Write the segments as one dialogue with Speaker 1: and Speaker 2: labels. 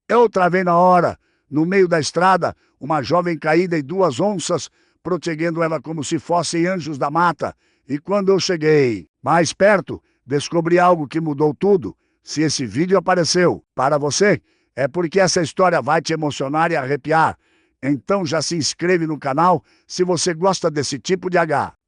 Speaker 1: Eu travei na hora. No meio da estrada, uma jovem caída e duas onças, protegendo ela como se fossem anjos da mata. E quando eu cheguei mais perto, descobri algo que mudou tudo. Se esse vídeo apareceu para você, é porque essa história vai te emocionar e arrepiar. Então já se inscreve no canal se você gosta desse tipo de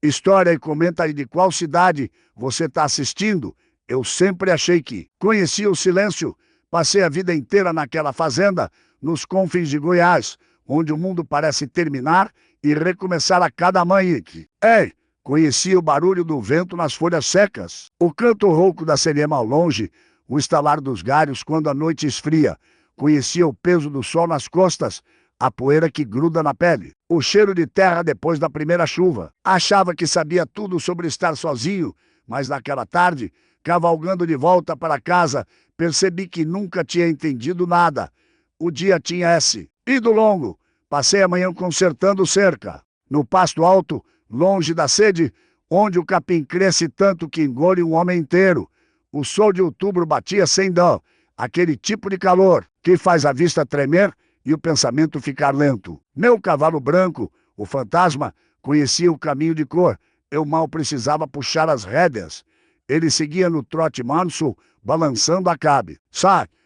Speaker 1: história e comenta aí de qual cidade você está assistindo. Eu sempre achei que conhecia o silêncio. Passei a vida inteira naquela fazenda, nos confins de Goiás, onde o mundo parece terminar e recomeçar a cada manhã. Ei, conhecia o barulho do vento nas folhas secas, o canto rouco da serema ao longe, o estalar dos galhos quando a noite esfria. Conhecia o peso do sol nas costas, a poeira que gruda na pele, o cheiro de terra depois da primeira chuva. Achava que sabia tudo sobre estar sozinho, mas naquela tarde, cavalgando de volta para casa, percebi que nunca tinha entendido nada. O dia tinha ido longo. Passei a manhã consertando cerca. No pasto alto, longe da sede, onde o capim cresce tanto que engole um homem inteiro. O sol de outubro batia sem dó, aquele tipo de calor que faz a vista tremer e o pensamento ficar lento. Meu cavalo branco, o fantasma, conhecia o caminho de cor. Eu mal precisava puxar as rédeas. Ele seguia no trote manso, balançando a cabe,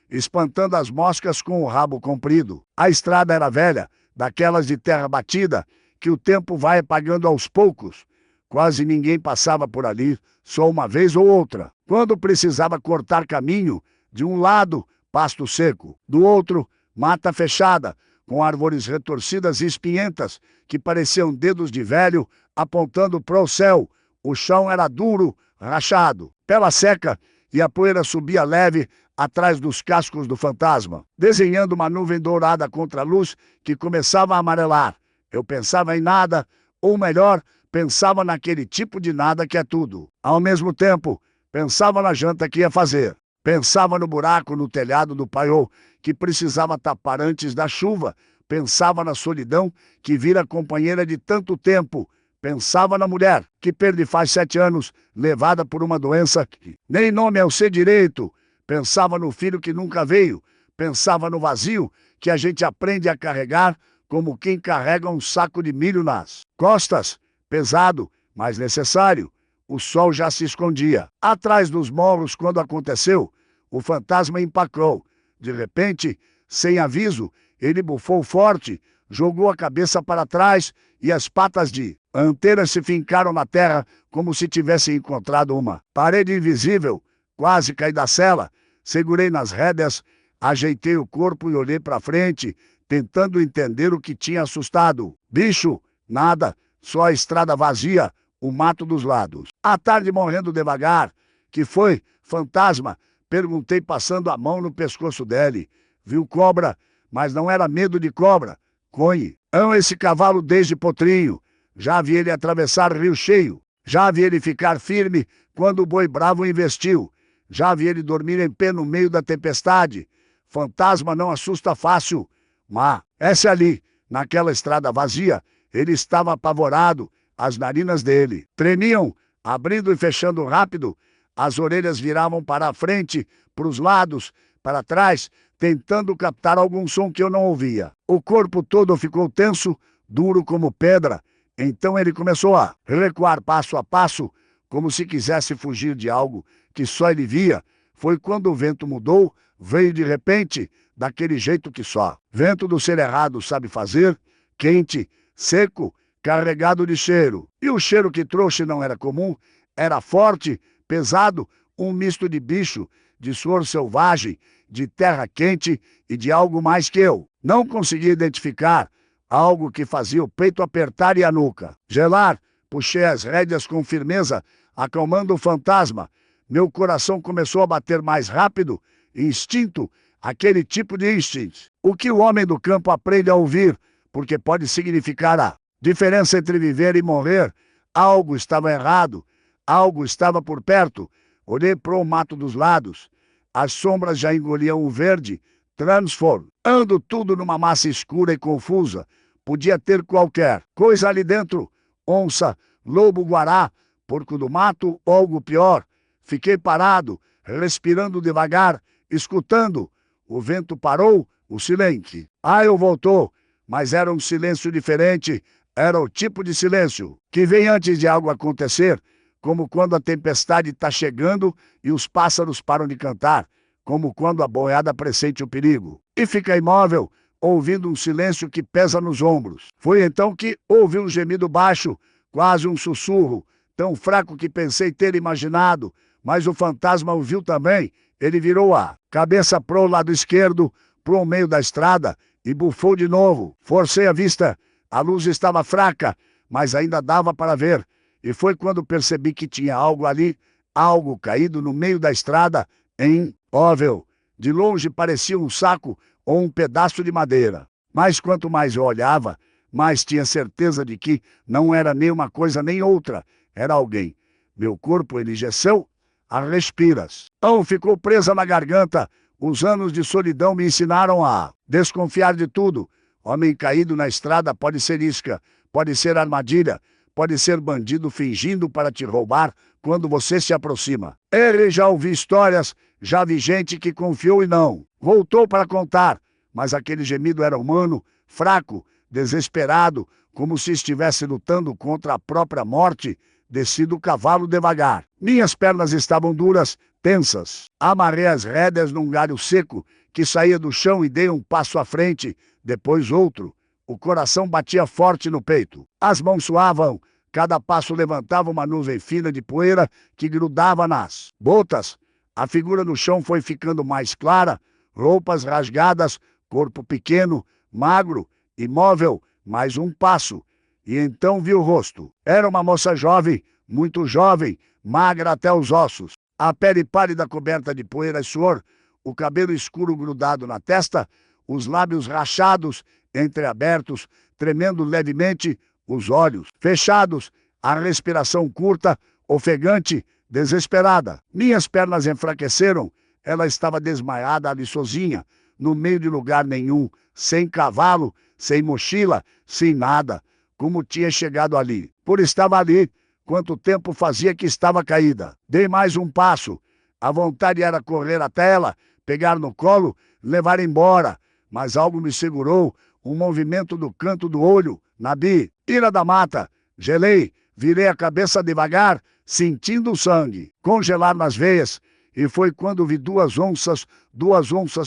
Speaker 1: espantando as moscas com o rabo comprido. A estrada era velha, daquelas de terra batida, que o tempo vai apagando aos poucos. Quase ninguém passava por ali, só uma vez ou outra. Quando precisava cortar caminho, de um lado, pasto seco, do outro, mata fechada, com árvores retorcidas e espinhentas, que pareciam dedos de velho apontando para o céu. O chão era duro, rachado, pela seca, e a poeira subia leve atrás dos cascos do fantasma, desenhando uma nuvem dourada contra a luz que começava a amarelar. Eu pensava em nada, ou melhor, pensava naquele tipo de nada que é tudo. Ao mesmo tempo, pensava na janta que ia fazer. Pensava no buraco no telhado do paiol que precisava tapar antes da chuva. Pensava na solidão que vira companheira de tanto tempo. Pensava na mulher que perde faz 7 anos, levada por uma doença que nem nome eu sei direito. Pensava no filho que nunca veio. Pensava no vazio que a gente aprende a carregar como quem carrega um saco de milho nas costas. Pesado, mas necessário. O sol já se escondia atrás dos morros quando aconteceu. O fantasma empacou. De repente, sem aviso, ele bufou forte, jogou a cabeça para trás e as patas de anteiras se fincaram na terra como se tivesse encontrado uma parede invisível. Quase caí da sela, segurei nas rédeas, ajeitei o corpo e olhei para frente, tentando entender o que tinha assustado. Bicho, nada, só a estrada vazia, o mato dos lados. A tarde morrendo devagar. Que foi, fantasma? Perguntei passando a mão no pescoço dele. Viu cobra, mas não era medo de cobra. Conhe. Amo esse cavalo desde potrinho. Já vi ele atravessar rio cheio. Já vi ele ficar firme quando o boi bravo investiu. Já vi ele dormir em pé no meio da tempestade. Fantasma não assusta fácil. Mas, essa ali, naquela estrada vazia, ele estava apavorado. As narinas dele tremiam, abrindo e fechando rápido. As orelhas viravam para a frente, para os lados, para trás, tentando captar algum som que eu não ouvia. O corpo todo ficou tenso, duro como pedra. Então ele começou a recuar passo a passo, como se quisesse fugir de algo que só ele via. Foi quando o vento mudou, veio de repente, daquele jeito que só vento do Cerrado sabe fazer, quente, seco, carregado de cheiro. E o cheiro que trouxe não era comum, era forte, pesado, um misto de bicho, de suor selvagem, de terra quente e de algo mais que eu não conseguia identificar, algo que fazia o peito apertar e a nuca gelar. Puxei as rédeas com firmeza, acalmando o fantasma. Meu coração começou a bater mais rápido, instinto, aquele tipo de instinto. O que o homem do campo aprende a ouvir, porque pode significar a diferença entre viver e morrer. Algo estava errado, algo estava por perto. Olhei para o mato dos lados. As sombras já engoliam o verde, transformando tudo numa massa escura e confusa. Podia ter qualquer coisa ali dentro. Onça, lobo-guará, porco do mato ou algo pior. Fiquei parado, respirando devagar, escutando. O vento parou, O silêncio. Eu voltou, mas era um silêncio diferente. Era o tipo de silêncio que vem antes de algo acontecer, como quando a tempestade está chegando e os pássaros param de cantar, como quando a boiada pressente o perigo e fica imóvel, ouvindo um silêncio que pesa nos ombros. Foi então que ouvi um gemido baixo, quase um sussurro, tão fraco que pensei ter imaginado, mas o fantasma o viu também. Ele virou a cabeça pro lado esquerdo, pro meio da estrada, e bufou de novo. Forcei a vista. A luz estava fraca, mas ainda dava para ver. E foi quando percebi que tinha algo ali, algo caído no meio da estrada, imóvel. De longe parecia um saco ou um pedaço de madeira. Mas quanto mais eu olhava, mais tinha certeza de que não era nem uma coisa nem outra. Era alguém. Meu corpo enrijeceu a respiras. Ficou presa na garganta. Os anos de solidão me ensinaram a desconfiar de tudo. Homem caído na estrada pode ser isca, pode ser armadilha, pode ser bandido fingindo para te roubar quando você se aproxima. Ele já ouvi histórias, já vi gente que confiou e não voltou para contar, mas aquele gemido era humano, fraco, desesperado, como se estivesse lutando contra a própria morte. Desci do cavalo devagar. Minhas pernas estavam duras, tensas. Amarrei as rédeas num galho seco que saía do chão e dei um passo à frente, depois outro. O coração batia forte no peito. As mãos suavam. Cada passo levantava uma nuvem fina de poeira que grudava nas botas. A figura no chão foi ficando mais clara, roupas rasgadas, corpo pequeno, magro, imóvel, mais um passo. E então vi o rosto. Era uma moça jovem, muito jovem, magra até os ossos. A pele pálida coberta de poeira e suor, o cabelo escuro grudado na testa, os lábios rachados, entreabertos, tremendo levemente, os olhos fechados, a respiração curta, ofegante, desesperada. Minhas pernas enfraqueceram. Ela estava desmaiada ali sozinha, no meio de lugar nenhum, sem cavalo, sem mochila, sem nada. Como tinha chegado ali? Por estar ali. Quanto tempo fazia que estava caída? Dei mais um passo. A vontade era correr até ela, pegar no colo, levar embora. Mas algo me segurou, um movimento do canto do olho. Nabi, ira da mata. Gelei, virei a cabeça devagar, sentindo o sangue congelar nas veias. E foi quando vi duas onças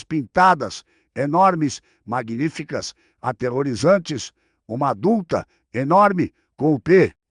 Speaker 1: pintadas, enormes, magníficas, aterrorizantes. Uma adulta, enorme, com o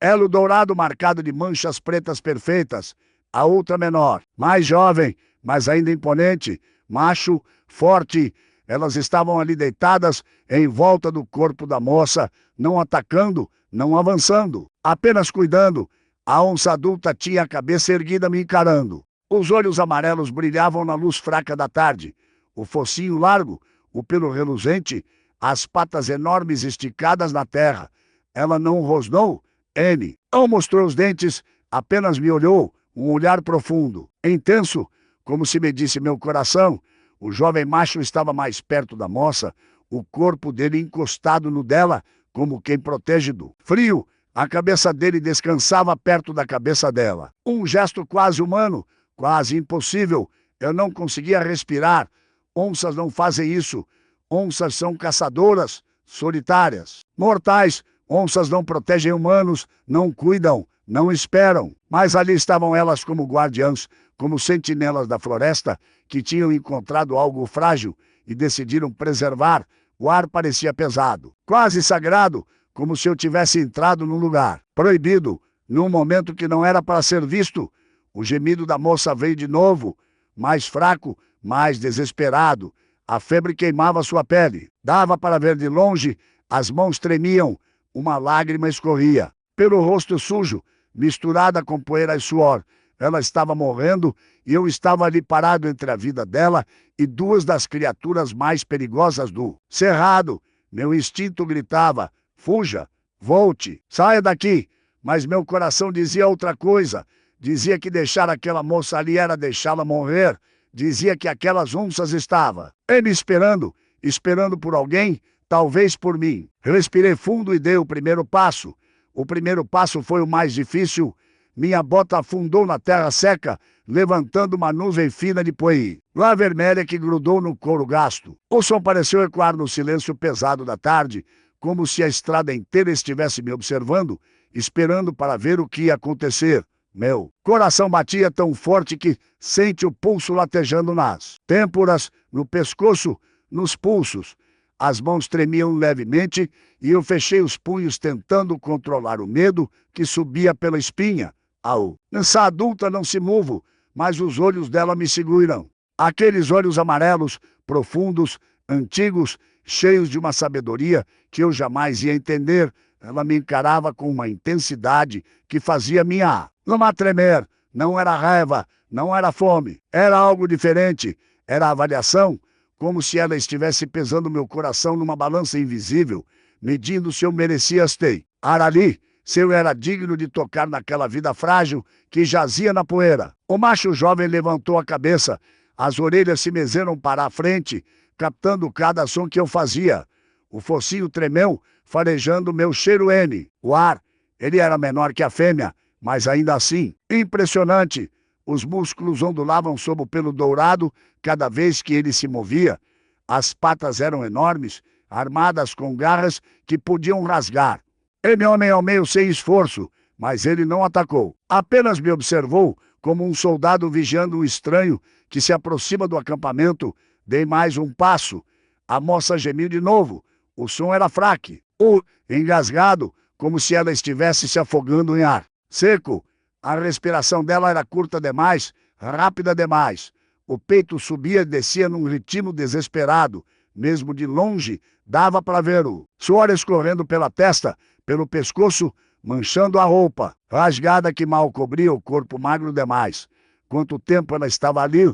Speaker 1: elo dourado marcado de manchas pretas perfeitas. A outra menor, mais jovem, mas ainda imponente, macho, forte. Elas estavam ali deitadas em volta do corpo da moça, não atacando, não avançando, apenas cuidando. A onça adulta tinha a cabeça erguida me encarando. Os olhos amarelos brilhavam na luz fraca da tarde. O focinho largo, o pelo reluzente, as patas enormes esticadas na terra. Ela não rosnou. Ele não mostrou os dentes, apenas me olhou, um olhar profundo, intenso, como se me disse meu coração. O jovem macho estava mais perto da moça, o corpo dele encostado no dela, como quem protege do frio. A cabeça dele descansava perto da cabeça dela. Um gesto quase humano, quase impossível. Eu não conseguia respirar. Onças não fazem isso. Onças são caçadoras, solitárias, mortais. Onças não protegem humanos, não cuidam, não esperam. Mas ali estavam elas como guardiãs, como sentinelas da floresta, que tinham encontrado algo frágil e decidiram preservar. O ar parecia pesado, quase sagrado, como se eu tivesse entrado num lugar proibido, num momento que não era para ser visto. O gemido da moça veio de novo, mais fraco, mais desesperado. A febre queimava sua pele. Dava para ver de longe, as mãos tremiam. Uma lágrima escorria pelo rosto sujo, misturada com poeira e suor. Ela estava morrendo e eu estava ali parado entre a vida dela e duas das criaturas mais perigosas do cerrado. Meu instinto gritava: fuja, volte, saia daqui. Mas meu coração dizia outra coisa. Dizia que deixar aquela moça ali era deixá-la morrer. Dizia que aquelas onças estavam me esperando por alguém. Talvez por mim. Respirei fundo e dei o primeiro passo. O primeiro passo foi o mais difícil. Minha bota afundou na terra seca, levantando uma nuvem fina de poeira, lá vermelha que grudou no couro gasto. O som pareceu ecoar no silêncio pesado da tarde, como se a estrada inteira estivesse me observando, esperando para ver o que ia acontecer. Meu coração batia tão forte que sente o pulso latejando nas têmporas, no pescoço, nos pulsos. As mãos tremiam levemente e eu fechei os punhos tentando controlar o medo que subia pela espinha. Essa adulta não se movo, mas os olhos dela me seguram. Aqueles olhos amarelos, profundos, antigos, cheios de uma sabedoria que eu jamais ia entender. Ela me encarava com uma intensidade que fazia minha alma tremer. Não era raiva, não era fome. Era algo diferente. Era avaliação, como se ela estivesse pesando meu coração numa balança invisível, medindo se eu merecia estar ali, se eu era digno de tocar naquela vida frágil que jazia na poeira. O macho jovem levantou a cabeça, as orelhas se mezeram para a frente, captando cada som que eu fazia. O focinho tremeu, farejando meu cheiro N. O ar, ele era menor que a fêmea, mas ainda assim, impressionante. Os músculos ondulavam sob o pelo dourado cada vez que ele se movia. As patas eram enormes, armadas com garras que podiam rasgar. Ele homem ao meio sem esforço, mas ele não atacou. Apenas me observou como um soldado vigiando um estranho que se aproxima do acampamento. Dei mais um passo. A moça gemiu de novo. O som era fraco, engasgado, como se ela estivesse se afogando em ar seco. A respiração dela era curta demais, rápida demais. O peito subia e descia num ritmo desesperado. Mesmo de longe, dava para ver o suor escorrendo pela testa, pelo pescoço, manchando a roupa, rasgada que mal cobria o corpo magro demais. Quanto tempo ela estava ali?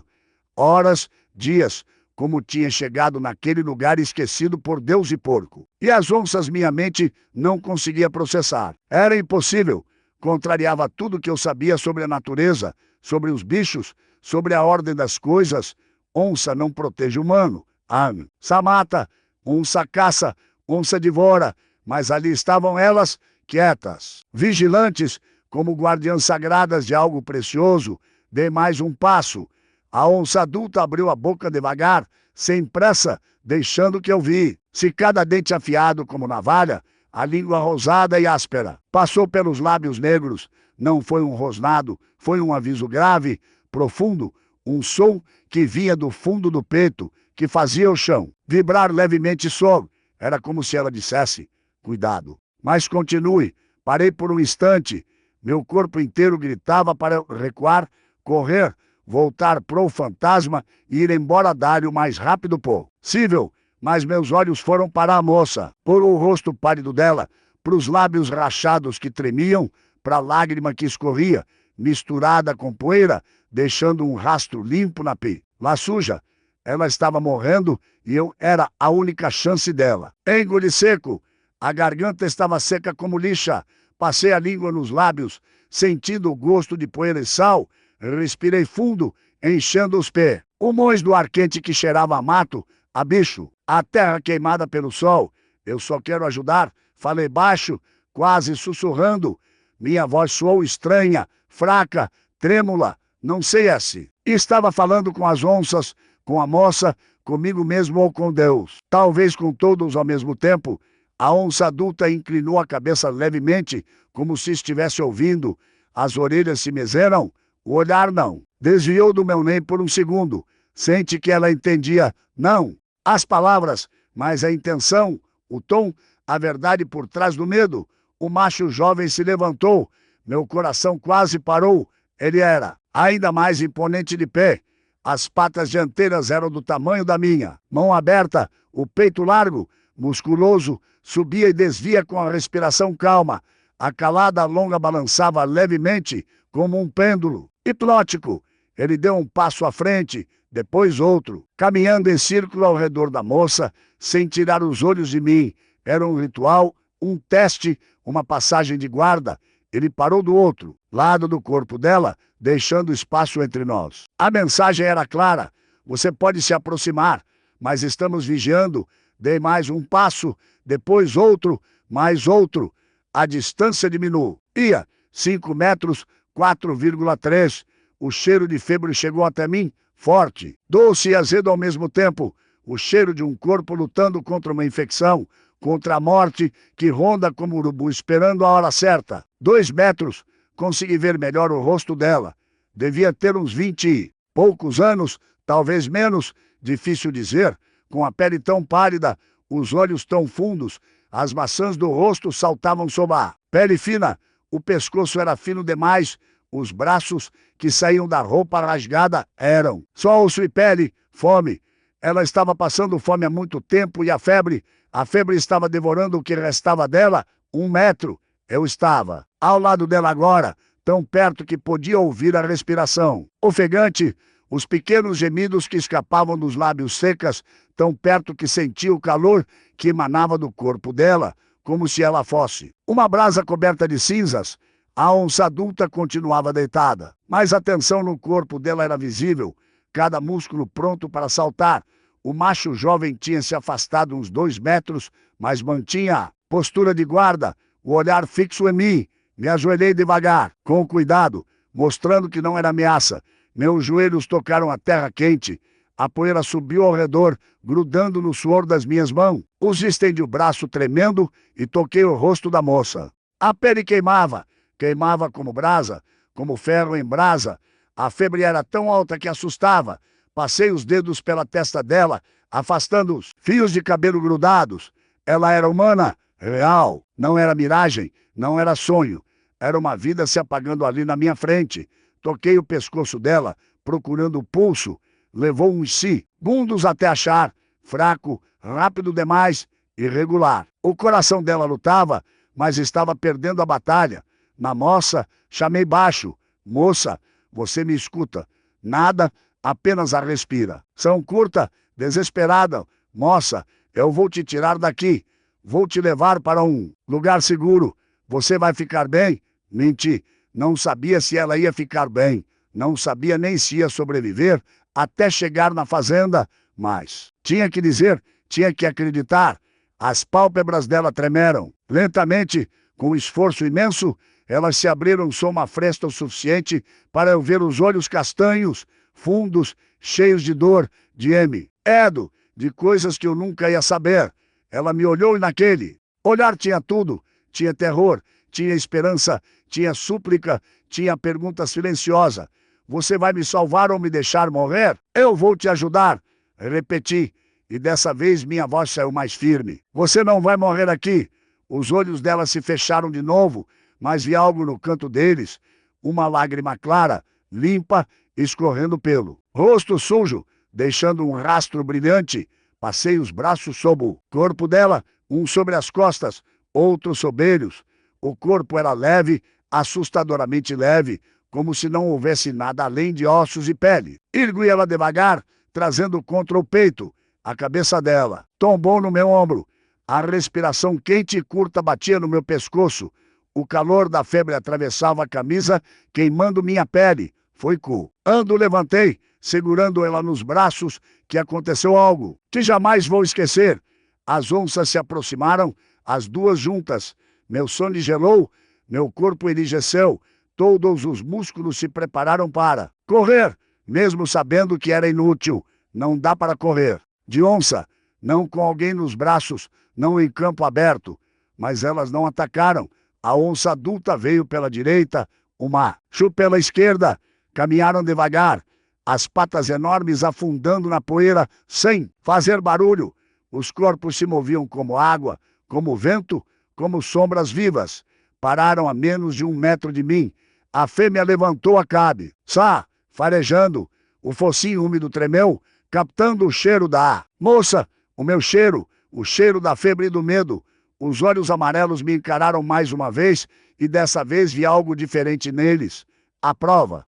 Speaker 1: Horas, dias, como tinha chegado naquele lugar esquecido por Deus e porco. E as onças minha mente não conseguia processar. Era impossível. Contrariava tudo que eu sabia sobre a natureza, sobre os bichos, sobre a ordem das coisas. Onça não protege humano. Onça mata, onça caça, onça devora. Mas ali estavam elas, quietas, vigilantes, como guardiãs sagradas de algo precioso. Dei mais um passo. A onça adulta abriu a boca devagar, sem pressa, deixando que eu vi. Se cada dente afiado como navalha, a língua rosada e áspera passou pelos lábios negros. Não foi um rosnado, foi um aviso grave, profundo, um som que vinha do fundo do peito, que fazia o chão vibrar levemente sobre. Era como se ela dissesse, cuidado. Mas continue. Parei por um instante. Meu corpo inteiro gritava para eu recuar, correr, voltar pro fantasma e ir embora dar o mais rápido possível. Mas meus olhos foram para a moça, por o rosto pálido dela, para os lábios rachados que tremiam, para a lágrima que escorria, misturada com poeira, deixando um rastro limpo na pele suja. Ela estava morrendo e eu era a única chance dela. Engoli seco. A garganta estava seca como lixa. Passei a língua nos lábios, sentindo o gosto de poeira e sal. Respirei fundo, enchendo os pulmões do ar quente que cheirava a mato, a bicho, a terra queimada pelo sol. Eu só quero ajudar, falei baixo, quase sussurrando. Minha voz soou estranha, fraca, trêmula, não sei se estava falando com as onças, com a moça, comigo mesmo ou com Deus. Talvez com todos ao mesmo tempo. A onça adulta inclinou a cabeça levemente, como se estivesse ouvindo. As orelhas se mezeram, o olhar não. Desviou do meu nem por um segundo. Sente que ela entendia, não as palavras, mas a intenção, o tom, a verdade por trás do medo. O macho jovem se levantou. Meu coração quase parou. Ele era ainda mais imponente de pé. As patas dianteiras eram do tamanho da minha. Mão aberta, o peito largo, musculoso, subia e desvia com a respiração calma. A calada longa balançava levemente, como um pêndulo. Hipnótico. Ele deu um passo à frente, depois outro, caminhando em círculo ao redor da moça, sem tirar os olhos de mim. Era um ritual, um teste, uma passagem de guarda. Ele parou do outro lado do corpo dela, deixando espaço entre nós. A mensagem era clara. Você pode se aproximar, mas estamos vigiando. Dei mais um passo, depois outro, mais outro. A distância diminuía. 5 metros, 4,3. O cheiro de febre chegou até mim, forte, doce e azedo ao mesmo tempo. O cheiro de um corpo lutando contra uma infecção, contra a morte que ronda como urubu esperando a hora certa. 2 metros, consegui ver melhor o rosto dela. Devia ter uns 20 e poucos anos, talvez menos, difícil dizer, com a pele tão pálida, os olhos tão fundos, as maçãs do rosto saltavam sob a pele fina, o pescoço era fino demais, os braços que saíam da roupa rasgada eram só osso e pele, fome. Ela estava passando fome há muito tempo e a febre estava devorando o que restava dela. 1 metro. Eu estava ao lado dela agora, tão perto que podia ouvir a respiração ofegante, os pequenos gemidos que escapavam dos lábios secas, tão perto que sentia o calor que emanava do corpo dela, como se ela fosse uma brasa coberta de cinzas. A onça adulta continuava deitada, mas a tensão no corpo dela era visível, cada músculo pronto para saltar. O macho jovem tinha se afastado uns 2 metros, mas mantinha a postura de guarda, o olhar fixo em mim. Me ajoelhei devagar, com cuidado, mostrando que não era ameaça. Meus joelhos tocaram a terra quente. A poeira subiu ao redor, grudando no suor das minhas mãos. Estendi o braço tremendo e toquei o rosto da moça. A pele queimava como brasa, como ferro em brasa. A febre era tão alta que assustava. Passei os dedos pela testa dela, afastando os fios de cabelo grudados. Ela era humana, real. Não era miragem, não era sonho. Era uma vida se apagando ali na minha frente. Toquei o pescoço dela, procurando o pulso. Levou uns segundos até achar. Fraco, rápido demais, irregular. O coração dela lutava, mas estava perdendo a batalha. Na moça, chamei baixo. Moça, você me escuta? Nada, apenas a respira. São curta, desesperada. Moça, eu vou te tirar daqui. Vou te levar para um lugar seguro. Você vai ficar bem? Menti. Não sabia se ela ia ficar bem. Não sabia nem se ia sobreviver até chegar na fazenda. Mas tinha que dizer, tinha que acreditar. As pálpebras dela tremeram. Lentamente, com esforço imenso, elas se abriram sob uma fresta o suficiente para eu ver os olhos castanhos, fundos, cheios de dor, de medo, de coisas que eu nunca ia saber. Ela me olhou e naquele olhar tinha tudo. Tinha terror, tinha esperança, tinha súplica, tinha pergunta silenciosa. Você vai me salvar ou me deixar morrer? Eu vou te ajudar. Repeti, e dessa vez minha voz saiu mais firme. Você não vai morrer aqui. Os olhos dela se fecharam de novo, mas vi algo no canto deles. Uma lágrima clara, limpa, escorrendo pelo rosto sujo, deixando um rastro brilhante. Passei os braços sob o corpo dela, um sobre as costas, outro sob eles. O corpo era leve, assustadoramente leve, como se não houvesse nada além de ossos e pele. Ergui ela devagar, trazendo contra o peito. A cabeça dela tombou no meu ombro. A respiração quente e curta batia no meu pescoço. O calor da febre atravessava a camisa, queimando minha pele. Foi quando levantei, segurando ela nos braços, que aconteceu algo que jamais vou esquecer. As onças se aproximaram, as duas juntas. Meu sangue gelou, meu corpo enrijeceu. Todos os músculos se prepararam para correr, mesmo sabendo que era inútil. Não dá para correr de onça, não com alguém nos braços, não em campo aberto. Mas elas não atacaram. A onça adulta veio pela direita, o macho pela esquerda. Caminharam devagar, as patas enormes afundando na poeira sem fazer barulho. Os corpos se moviam como água, como vento, como sombras vivas. Pararam a menos de 1 metro de mim. A fêmea levantou a cabe, farejando. O focinho úmido tremeu, captando o cheiro da moça, o meu cheiro, o cheiro da febre e do medo. Os olhos amarelos me encararam mais uma vez, e dessa vez vi algo diferente neles. A prova,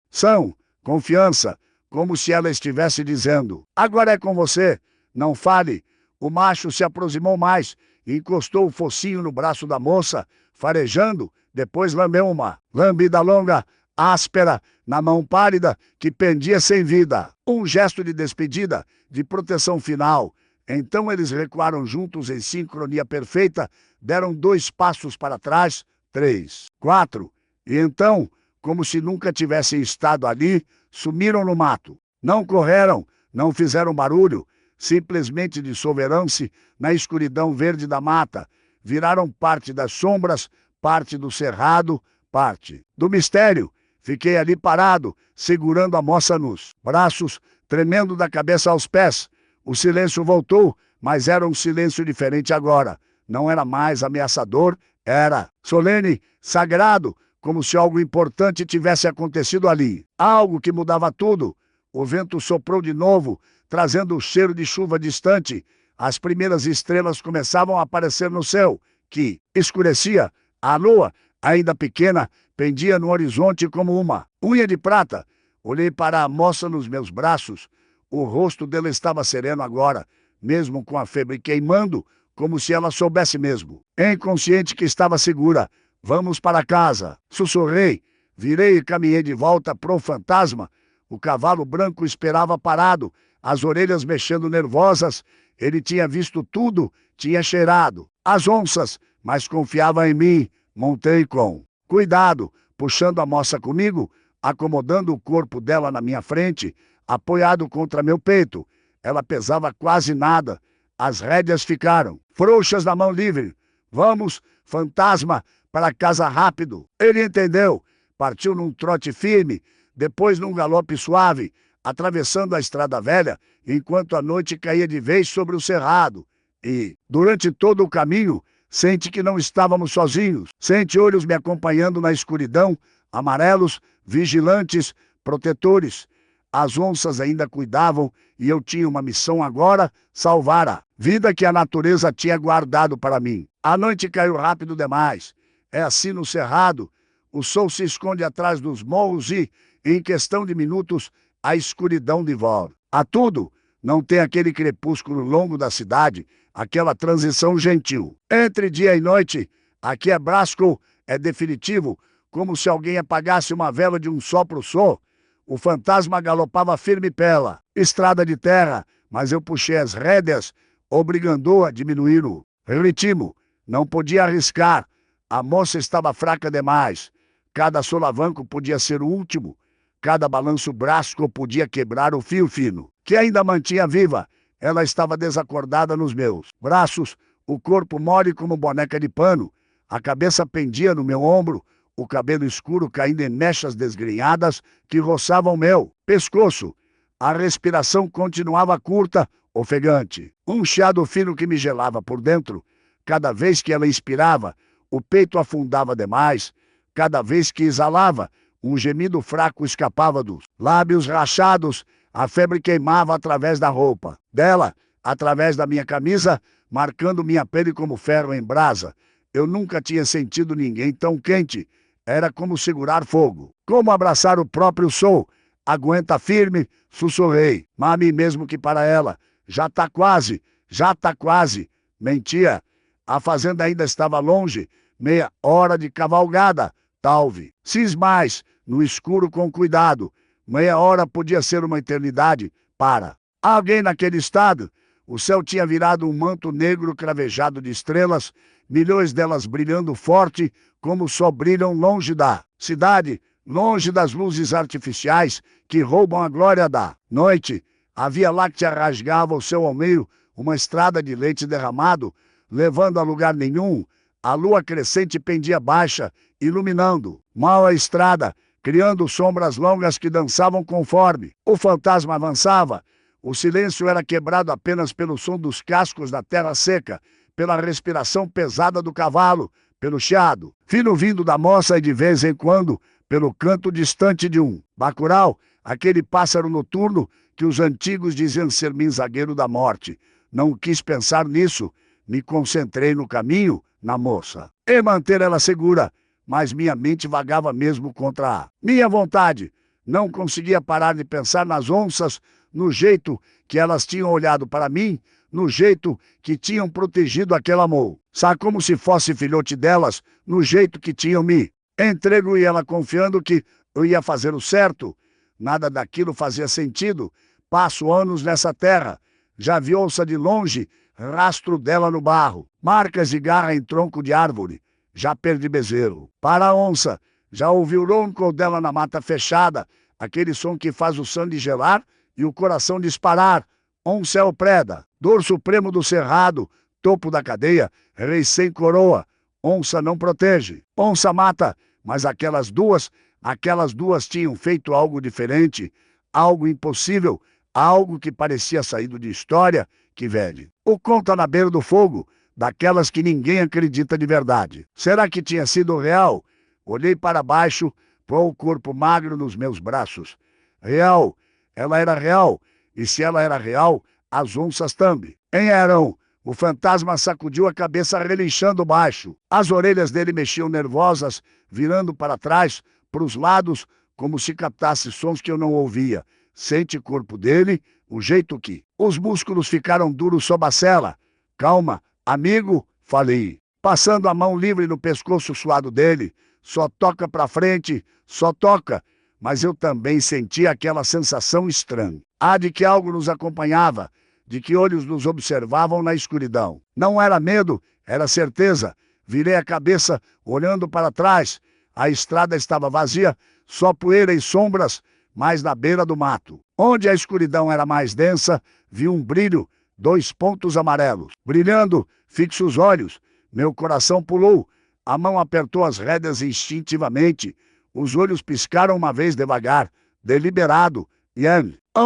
Speaker 1: confiança, como se ela estivesse dizendo: agora é com você, não fale. O macho se aproximou mais e encostou o focinho no braço da moça, farejando, depois lambeu uma lambida longa, áspera, na mão pálida que pendia sem vida. Um gesto de despedida, de proteção final. Então eles recuaram juntos em sincronia perfeita, deram 2 passos para trás, 3, 4, e então, como se nunca tivessem estado ali, sumiram no mato. Não correram, não fizeram barulho, simplesmente dissolveram-se na escuridão verde da mata, viraram parte das sombras, parte do cerrado, parte do mistério. Fiquei ali parado, segurando a moça nos braços, tremendo da cabeça aos pés. O silêncio voltou, mas era um silêncio diferente agora. Não era mais ameaçador, era solene, sagrado, como se algo importante tivesse acontecido ali. Algo que mudava tudo. O vento soprou de novo, trazendo o cheiro de chuva distante. As primeiras estrelas começavam a aparecer no céu, que escurecia. A lua, ainda pequena, pendia no horizonte como uma unha de prata. Olhei para a moça nos meus braços. O rosto dela estava sereno agora, mesmo com a febre queimando, como se ela soubesse mesmo. Inconsciente que estava segura. Vamos para casa. Sussurrei. Virei e caminhei de volta pro fantasma. O cavalo branco esperava parado, as orelhas mexendo nervosas. Ele tinha visto tudo, tinha cheirado as onças, mas confiava em mim. Montei com cuidado, puxando a moça comigo, acomodando o corpo dela na minha frente, apoiado contra meu peito. Ela pesava quase nada. As rédeas ficaram frouxas na mão livre. Vamos, fantasma, para casa rápido. Ele entendeu. Partiu num trote firme, depois num galope suave, atravessando a estrada velha, enquanto a noite caía de vez sobre o cerrado. E, durante todo o caminho, senti que não estávamos sozinhos. Senti olhos me acompanhando na escuridão, amarelos, vigilantes, protetores. As onças ainda cuidavam e eu tinha uma missão agora: salvar a vida que a natureza tinha guardado para mim. A noite caiu rápido demais. É assim no cerrado. O sol se esconde atrás dos morros e, em questão de minutos, a escuridão devora. A tudo, não tem aquele crepúsculo longo da cidade, aquela transição gentil. Entre dia e noite, aqui é Brasco, é definitivo, como se alguém apagasse uma vela de um só pro só. O fantasma galopava firme pela estrada de terra, mas eu puxei as rédeas, obrigando-o a diminuir o ritmo. Não podia arriscar. A moça estava fraca demais. Cada solavanco podia ser o último. Cada balanço brasco podia quebrar o fio fino, que ainda mantinha viva. Ela estava desacordada nos meus braços, o corpo mole como boneca de pano. A cabeça pendia no meu ombro, o cabelo escuro caindo em mechas desgrenhadas que roçavam meu pescoço. A respiração continuava curta, ofegante. Um chiado fino que me gelava por dentro. Cada vez que ela inspirava, o peito afundava demais. Cada vez que exalava, um gemido fraco escapava dos lábios rachados. A febre queimava através da roupa dela, através da minha camisa, marcando minha pele como ferro em brasa. Eu nunca tinha sentido ninguém tão quente. Era como segurar fogo, como abraçar o próprio sol. Aguenta firme, sussurrei, mas a mim mesmo que para ela. Já tá quase, já tá quase. Mentia. A fazenda ainda estava longe, meia hora de cavalgada, talvez. Cismais, no escuro com cuidado. Meia hora podia ser uma eternidade para alguém naquele estado. O céu tinha virado um manto negro cravejado de estrelas, milhões delas brilhando forte, como só brilham longe da cidade, longe das luzes artificiais que roubam a glória da noite. A Via Láctea rasgava o céu ao meio, uma estrada de leite derramado, levando a lugar nenhum. A lua crescente pendia baixa, iluminando mal a estrada, criando sombras longas que dançavam conforme o fantasma avançava. O silêncio era quebrado apenas pelo som dos cascos da terra seca, pela respiração pesada do cavalo, pelo chiado fino vindo da moça e de vez em quando, pelo canto distante de um bacurau, aquele pássaro noturno que os antigos diziam ser mensageiro da morte. Não quis pensar nisso, me concentrei no caminho, na moça, e manter ela segura, mas minha mente vagava mesmo contra a minha vontade. Não conseguia parar de pensar nas onças, no jeito que elas tinham olhado para mim, no jeito que tinham protegido aquele amor. Sabe, como se fosse filhote delas, no jeito que tinham me entrego e ela confiando que eu ia fazer o certo. Nada daquilo fazia sentido. Passo anos nessa terra. Já vi onça de longe, rastro dela no barro, marcas de garra em tronco de árvore. Já perdi bezerro para a onça. Já ouvi o ronco dela na mata fechada, aquele som que faz o sangue gelar e o coração disparar. Onça é o preda, dor supremo do cerrado, topo da cadeia, rei sem coroa. Onça não protege, onça mata, mas aquelas duas tinham feito algo diferente, algo impossível, algo que parecia saído de história que vede. O conta na beira do fogo, daquelas que ninguém acredita de verdade. Será que tinha sido real? Olhei para baixo, para o corpo magro nos meus braços. Real, ela era real, e se ela era real, as onças também. Em Herão, o fantasma sacudiu a cabeça relinchando baixo. As orelhas dele mexiam nervosas, virando para trás, para os lados, como se captasse sons que eu não ouvia. Sente o corpo dele, o jeito que... Os músculos ficaram duros sob a cela. Calma, amigo, falei, passando a mão livre no pescoço suado dele. Só toca para frente, só toca. Mas eu também senti aquela sensação estranha. De que algo nos acompanhava, de que olhos nos observavam na escuridão. Não era medo, era certeza. Virei a cabeça, olhando para trás. A estrada estava vazia, só poeira e sombras, mas na beira do mato. Onde a escuridão era mais densa, vi um brilho, 2 pontos amarelos. Brilhando, fixo os olhos. Meu coração pulou. A mão apertou as rédeas instintivamente. Os olhos piscaram uma vez devagar, deliberado.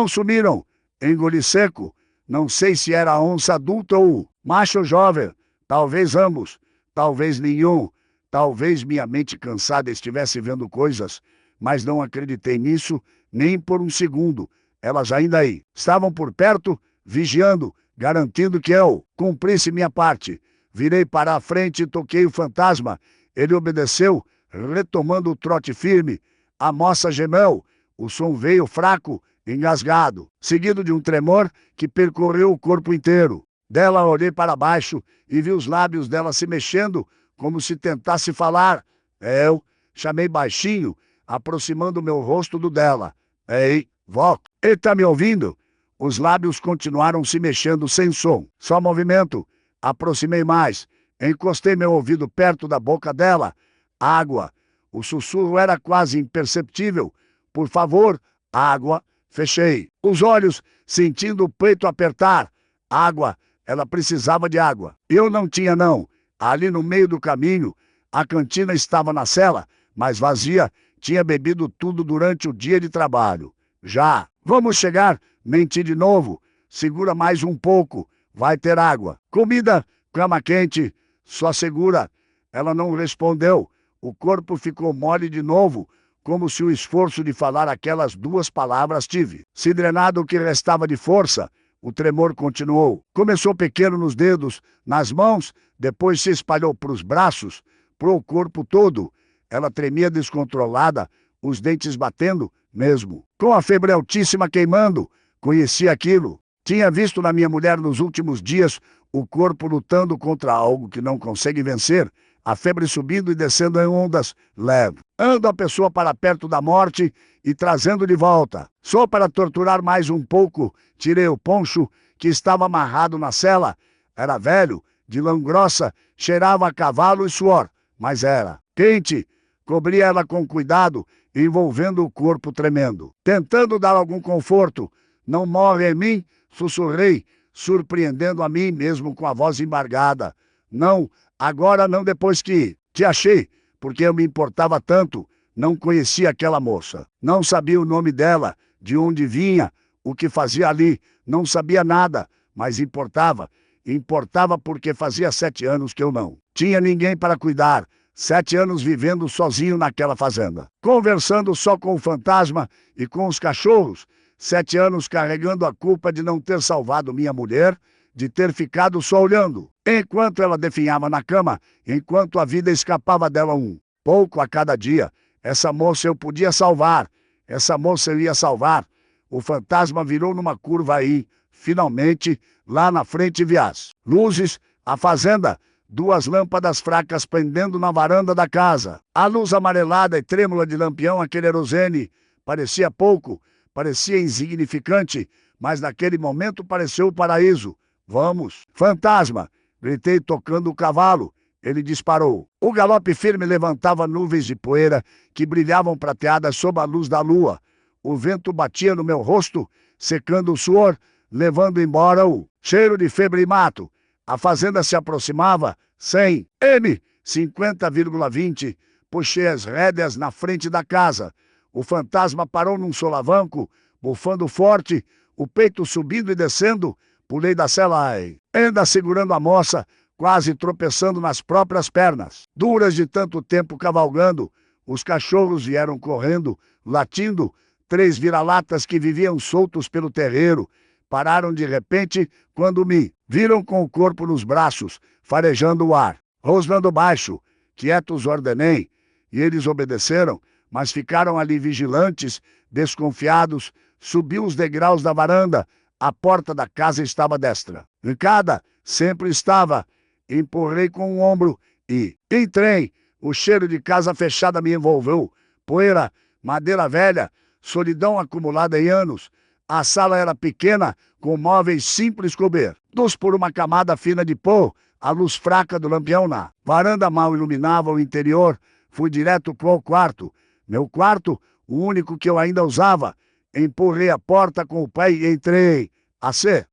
Speaker 1: Sumiram. Engoli seco. Não sei se era onça adulta ou macho jovem. Talvez ambos. Talvez nenhum. Talvez minha mente cansada estivesse vendo coisas, mas não acreditei nisso nem por um segundo. Elas ainda aí. Estavam por perto, vigiando, garantindo que eu cumprisse minha parte. Virei para a frente e toquei o fantasma. Ele obedeceu, retomando o trote firme. A moça gemeu. O som veio fraco, engasgado, seguido de um tremor que percorreu o corpo inteiro. Dela olhei para baixo e vi os lábios dela se mexendo, como se tentasse falar. Eu chamei baixinho, aproximando meu rosto do dela. Ei, vó, ele tá me ouvindo? Os lábios continuaram se mexendo sem som, só movimento. Aproximei mais, encostei meu ouvido perto da boca dela. Água. O sussurro era quase imperceptível. Por favor, água. Fechei os olhos, sentindo o peito apertar. Água. Ela precisava de água. Eu não tinha, não. Ali no meio do caminho, a cantina estava na cela, mas vazia. Tinha bebido tudo durante o dia de trabalho. Já. Vamos chegar. Menti de novo. Segura mais um pouco. Vai ter água. Comida. Cama quente. Só segura. Ela não respondeu. O corpo ficou mole de novo, como se o esforço de falar aquelas 2 palavras tive se drenado o que restava de força. O tremor continuou. Começou pequeno nos dedos, nas mãos, depois se espalhou para os braços, para o corpo todo. Ela tremia descontrolada, os dentes batendo mesmo, com a febre altíssima queimando. Conhecia aquilo. Tinha visto na minha mulher nos últimos dias o corpo lutando contra algo que não consegue vencer, a febre subindo e descendo em ondas leve. Ando a pessoa para perto da morte e trazendo de volta. Só para torturar mais um pouco, tirei o poncho que estava amarrado na cela. Era velho, de lã grossa, cheirava a cavalo e suor, mas era quente. Cobri ela com cuidado, envolvendo o corpo tremendo, tentando dar algum conforto. Não morre em mim, sussurrei, surpreendendo a mim mesmo com a voz embargada. Não, agora não, depois que te achei, porque eu me importava tanto. Não conhecia aquela moça. Não sabia o nome dela, de onde vinha, o que fazia ali. Não sabia nada, mas importava. Importava porque fazia 7 anos que eu não tinha ninguém para cuidar. 7 anos vivendo sozinho naquela fazenda, conversando só com o fantasma e com os cachorros. 7 anos carregando a culpa de não ter salvado minha mulher, de ter ficado só olhando, enquanto ela definhava na cama, enquanto a vida escapava dela um pouco a cada dia. Essa moça eu podia salvar, essa moça eu ia salvar. O fantasma virou numa curva aí, finalmente, lá na frente vi as luzes, a fazenda, 2 lâmpadas fracas pendendo na varanda da casa. A luz amarelada e trêmula de lampião, a querosene, parecia pouco, parecia insignificante, mas naquele momento pareceu o paraíso. Vamos, fantasma! Gritei tocando o cavalo. Ele disparou. O galope firme levantava nuvens de poeira que brilhavam prateadas sob a luz da lua. O vento batia no meu rosto, secando o suor, levando embora o cheiro de febre e mato. A fazenda se aproximava, 100 M, 50,20. Puxei as rédeas na frente da casa. O fantasma parou num solavanco, bufando forte, o peito subindo e descendo. Pulei da cela, ainda segurando a moça, quase tropeçando nas próprias pernas. Duras de tanto tempo cavalgando, os cachorros vieram correndo, latindo. 3 vira-latas que viviam soltos pelo terreiro pararam de repente quando me viram com o corpo nos braços, farejando o ar. Rosnando baixo, quietos ordenei, e eles obedeceram, mas ficaram ali vigilantes, desconfiados. Subi os degraus da varanda, a porta da casa estava à destra. Trancada, sempre estava. Empurrei com o ombro e entrei. O cheiro de casa fechada me envolveu. Poeira, madeira velha, solidão acumulada em anos. A sala era pequena, com móveis simples cobertos por uma camada fina de pó. A luz fraca do lampião na varanda mal iluminava o interior. Fui direto para o quarto. Meu quarto, o único que eu ainda usava. Empurrei a porta com o pé e entrei. A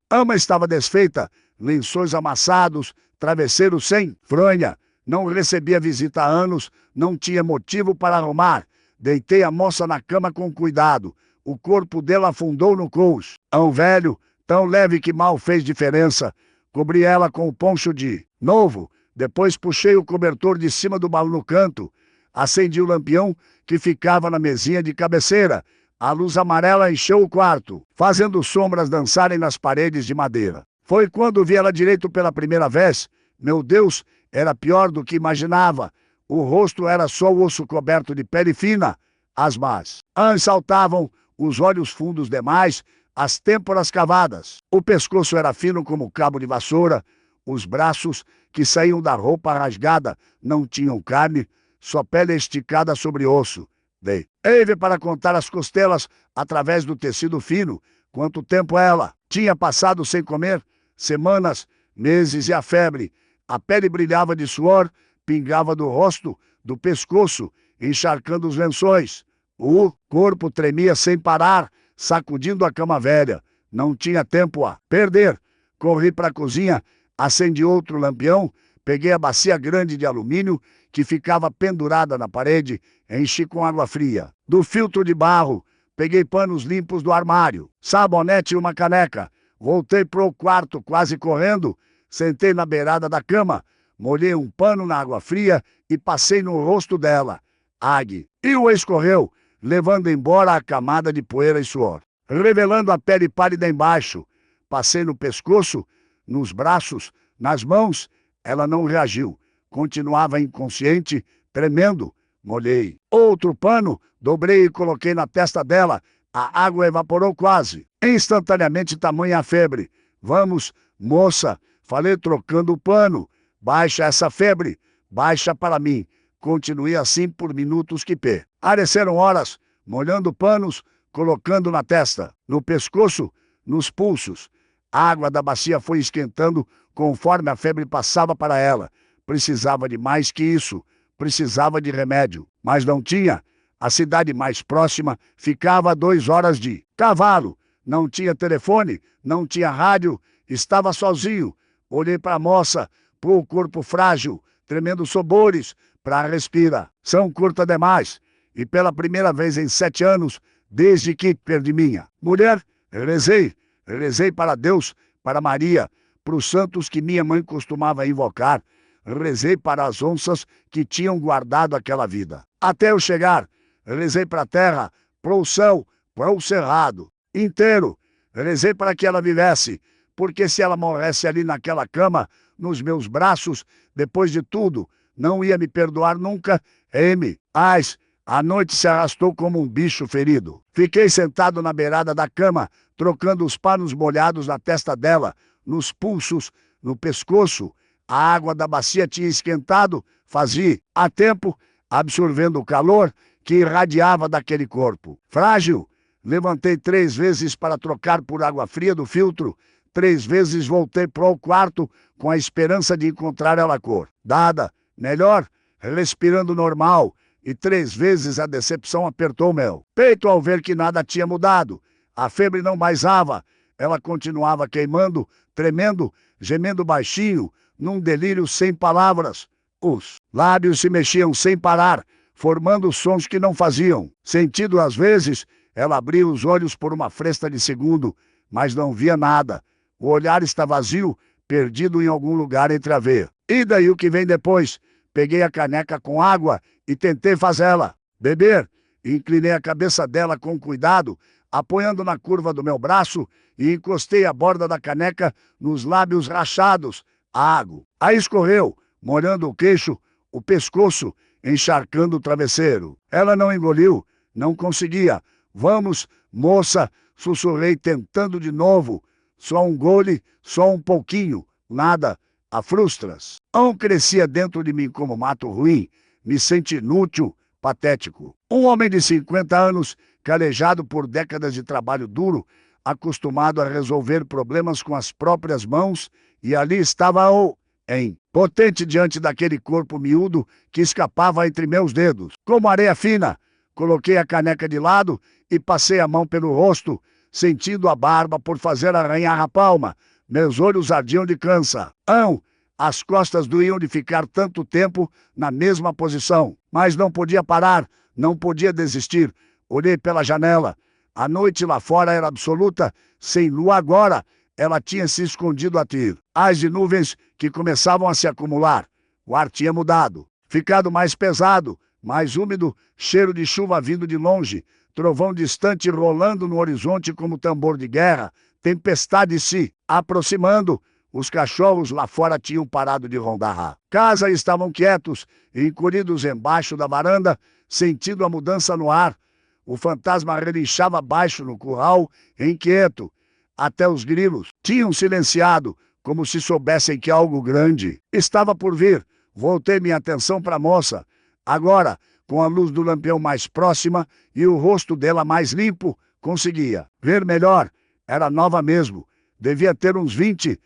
Speaker 1: cama estava desfeita, lençóis amassados, travesseiro sem fronha. Não recebia visita há anos, não tinha motivo para arrumar. Deitei a moça na cama com cuidado. O corpo dela afundou no couch. Tão velho, tão leve que mal fez diferença. Cobri ela com o poncho de novo. Depois puxei o cobertor de cima do baú no canto. Acendi o lampião que ficava na mesinha de cabeceira. A luz amarela encheu o quarto, fazendo sombras dançarem nas paredes de madeira. Foi quando vi ela direito pela primeira vez. Meu Deus, era pior do que imaginava. O rosto era só o osso coberto de pele fina. As más saltavam, os olhos fundos demais, as têmporas cavadas. O pescoço era fino como cabo de vassoura. Os braços, que saíam da roupa rasgada, não tinham carne, só pele esticada sobre osso. Deitei para contar as costelas através do tecido fino. Quanto tempo ela tinha passado sem comer? Semanas, meses e a febre. A pele brilhava de suor, pingava do rosto, do pescoço, encharcando os lençóis. O corpo tremia sem parar, sacudindo a cama velha. Não tinha tempo a perder. Corri para a cozinha, acendi outro lampião, peguei a bacia grande de alumínio que ficava pendurada na parede, enchi com água fria. Do filtro de barro, peguei panos limpos do armário, sabonete e uma caneca. Voltei pro quarto quase correndo, sentei na beirada da cama, molhei um pano na água fria e passei no rosto dela. E o escorreu, levando embora a camada de poeira e suor, revelando a pele pálida embaixo. Passei no pescoço, nos braços, nas mãos. Ela não reagiu. Continuava inconsciente, tremendo. Molhei outro pano, dobrei e coloquei na testa dela. A água evaporou quase. Instantaneamente, tamanha a febre. Vamos, moça, falei trocando o pano. Baixa essa febre, baixa para mim. Continuei assim por minutos que pareceram horas, molhando panos, colocando na testa, no pescoço, nos pulsos. A água da bacia foi esquentando conforme a febre passava para ela. Precisava de mais que isso. Precisava de remédio, mas não tinha. A cidade mais próxima ficava a 2 horas de cavalo. Não tinha telefone, não tinha rádio, estava sozinho. Olhei para a moça, pro corpo frágil, tremendo sobores, para respirar. São curta demais. E pela primeira vez em 7 anos, desde que perdi minha mulher, rezei para Deus, para Maria, para os santos que minha mãe costumava invocar. Rezei para as onças que tinham guardado aquela vida. Até eu chegar, rezei para a terra, para o céu, para o cerrado inteiro. Rezei para que ela vivesse, porque se ela morresse ali naquela cama, nos meus braços, depois de tudo, não ia me perdoar nunca. A noite se arrastou como um bicho ferido. Fiquei sentado na beirada da cama, trocando os panos molhados na testa dela, nos pulsos, no pescoço. A água da bacia tinha esquentado, fazia há tempo, absorvendo o calor que irradiava daquele corpo. Frágil, levantei 3 vezes para trocar por água fria do filtro. 3 vezes voltei para o quarto com a esperança de encontrar ela acordada, melhor, respirando normal, e 3 vezes a decepção apertou meu peito ao ver que nada tinha mudado. A febre não baixava, ela continuava queimando, tremendo, gemendo baixinho, num delírio sem palavras. Os lábios se mexiam sem parar, formando sons que não faziam sentido às vezes. Ela abria os olhos por uma fresta de segundo, mas não via nada. O olhar está vazio, perdido em algum lugar entre a veia. E daí o que vem depois? Peguei a caneca com água e tentei fazê-la beber. Inclinei a cabeça dela com cuidado, apoiando na curva do meu braço, e encostei a borda da caneca nos lábios rachados. A água aí escorreu, molhando o queixo, o pescoço, encharcando o travesseiro. Ela não engoliu, não conseguia. Vamos, moça, sussurrei tentando de novo. Só um gole, só um pouquinho, nada, a frustras. Crescia dentro de mim como mato ruim, me senti inútil, patético. Um homem de 50 anos, calejado por décadas de trabalho duro, acostumado a resolver problemas com as próprias mãos, e ali estava impotente diante daquele corpo miúdo que escapava entre meus dedos. Como areia fina, coloquei a caneca de lado e passei a mão pelo rosto, sentindo a barba por fazer arranhar a palma. Meus olhos ardiam de cansa. As costas doíam de ficar tanto tempo na mesma posição. Mas não podia parar, não podia desistir. Olhei pela janela. A noite lá fora era absoluta, sem lua agora. Ela tinha se escondido a tiro. As de nuvens que começavam a se acumular. O ar tinha mudado, ficado mais pesado, mais úmido, cheiro de chuva vindo de longe, trovão distante rolando no horizonte como tambor de guerra, tempestade se aproximando. Os cachorros lá fora tinham parado de rondar. Casa estavam quietos, encolhidos embaixo da varanda, sentindo a mudança no ar. O fantasma relinchava baixo no curral, inquieto. Até os grilos tinham silenciado, como se soubessem que algo grande estava por vir. Voltei minha atenção para a moça. Agora, com a luz do lampião mais próxima e o rosto dela mais limpo, conseguia ver melhor. Era nova mesmo. Devia ter uns 20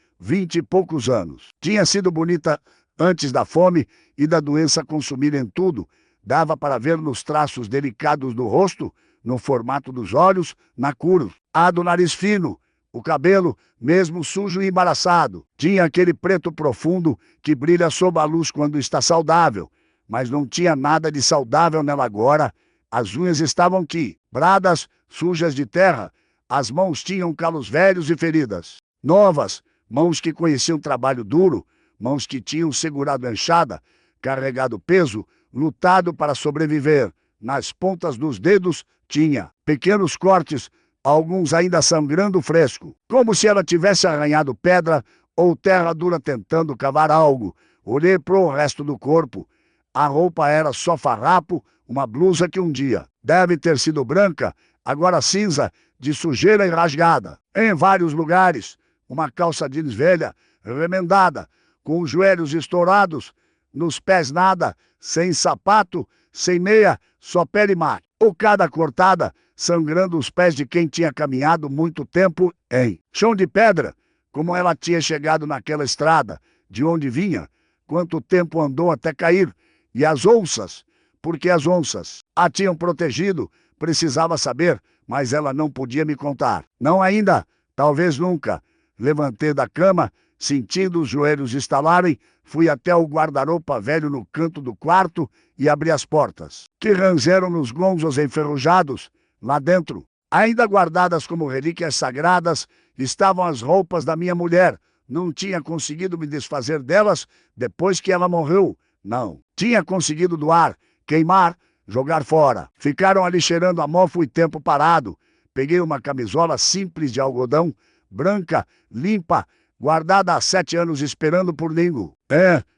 Speaker 1: e poucos anos. Tinha sido bonita antes da fome e da doença consumirem tudo. Dava para ver nos traços delicados do rosto, no formato dos olhos, na curva do nariz fino. O cabelo, mesmo sujo e embaraçado, tinha aquele preto profundo que brilha sob a luz quando está saudável. Mas não tinha nada de saudável nela agora. As unhas estavam quebradas, sujas de terra. As mãos tinham calos velhos e feridas. Novas, mãos que conheciam trabalho duro, mãos que tinham segurado a enxada, carregado peso, lutado para sobreviver. Nas pontas dos dedos tinha pequenos cortes, alguns ainda sangrando fresco, como se ela tivesse arranhado pedra ou terra dura tentando cavar algo. Olhei para o resto do corpo. A roupa era só farrapo, uma blusa que um dia deve ter sido branca, agora cinza, de sujeira e rasgada. Em vários lugares, uma calça jeans velha, remendada, com os joelhos estourados, nos pés nada, sem sapato, sem meia, só pele mate. Cada cortada, sangrando os pés de quem tinha caminhado muito tempo em chão de pedra, como ela tinha chegado naquela estrada, de onde vinha, quanto tempo andou até cair. E as onças, porque as onças a tinham protegido, precisava saber, mas ela não podia me contar. Não ainda, talvez nunca. Levantei da cama, sentindo os joelhos estalarem, fui até o guarda-roupa velho no canto do quarto e abri as portas, que rangeram nos gonzos enferrujados. Lá dentro, ainda guardadas como relíquias sagradas, estavam as roupas da minha mulher. Não tinha conseguido me desfazer delas depois que ela morreu. Não. Tinha conseguido doar, queimar, jogar fora. Ficaram ali cheirando a mofo e tempo parado. Peguei uma camisola simples de algodão, branca, limpa, guardada há 7 anos esperando por Lingo.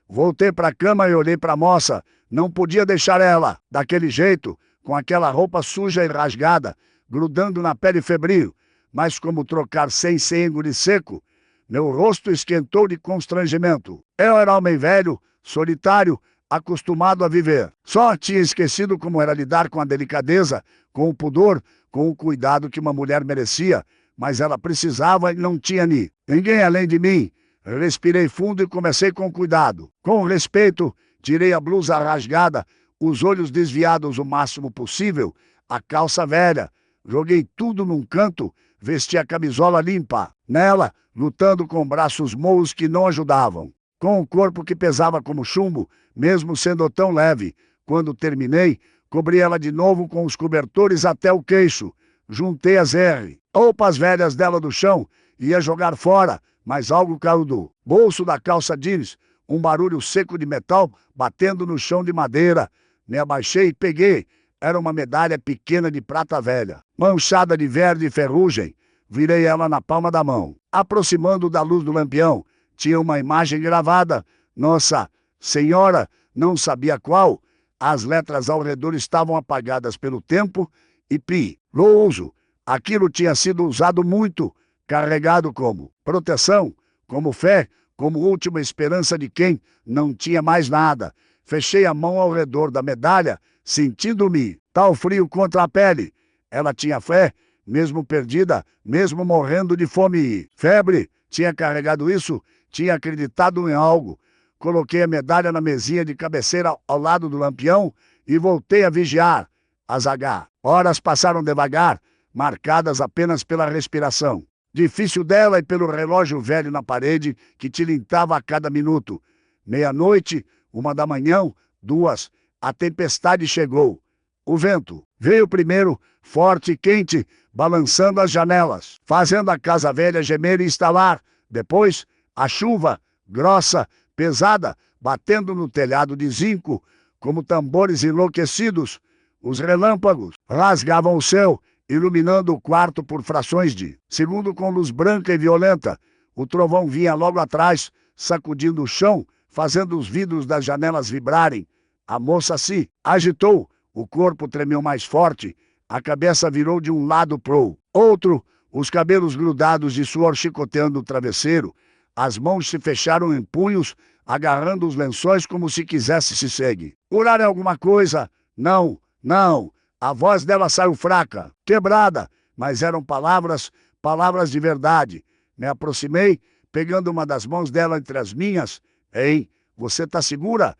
Speaker 1: Voltei para a cama e olhei para a moça. Não podia deixar ela, daquele jeito, com aquela roupa suja e rasgada, grudando na pele febril. Mas como trocar sem engolir seco, meu rosto esquentou de constrangimento. Eu era homem velho, solitário, acostumado a viver. Só tinha esquecido como era lidar com a delicadeza, com o pudor, com o cuidado que uma mulher merecia, mas ela precisava e não tinha ninguém além de mim. Respirei fundo e comecei com cuidado. Com respeito, tirei a blusa rasgada, os olhos desviados o máximo possível, a calça velha. Joguei tudo num canto, vesti a camisola limpa. Nela, lutando com braços moles que não ajudavam. Com o corpo que pesava como chumbo, mesmo sendo tão leve. Quando terminei, cobri ela de novo com os cobertores até o queixo. Juntei as roupas velhas dela do chão, ia jogar fora, mas algo caiu do bolso da calça jeans, um barulho seco de metal batendo no chão de madeira. Me abaixei e peguei. Era uma medalha pequena de prata velha, manchada de verde e ferrugem. Virei ela na palma da mão. Aproximando da luz do lampião, tinha uma imagem gravada. Nossa Senhora, não sabia qual. As letras ao redor estavam apagadas pelo tempo e piloso. Aquilo tinha sido usado muito, carregado como proteção, como fé, como última esperança de quem não tinha mais nada. Fechei a mão ao redor da medalha, sentindo-me tal frio contra a pele. Ela tinha fé, mesmo perdida, mesmo morrendo de fome e febre. Tinha carregado isso, tinha acreditado em algo. Coloquei a medalha na mesinha de cabeceira ao lado do lampião e voltei a vigiar. As horas passaram devagar, marcadas apenas pela respiração difícil dela e pelo relógio velho na parede que tilintava a cada minuto. Meia-noite, 1 da manhã, 2, a tempestade chegou. O vento veio primeiro, forte e quente, balançando as janelas, fazendo a casa velha gemer e estalar. Depois, a chuva, grossa, pesada, batendo no telhado de zinco, como tambores enlouquecidos. Os relâmpagos rasgavam o céu, iluminando o quarto por frações de segundo com luz branca e violenta. O trovão vinha logo atrás, sacudindo o chão, fazendo os vidros das janelas vibrarem. A moça se agitou, o corpo tremeu mais forte, a cabeça virou de um lado pro outro, os cabelos grudados de suor chicoteando o travesseiro. As mãos se fecharam em punhos, agarrando os lençóis como se quisesse se seguir. Orar é alguma coisa? Não, não. A voz dela saiu fraca, quebrada, mas eram palavras de verdade. Me aproximei, pegando uma das mãos dela entre as minhas. Ei, você tá segura?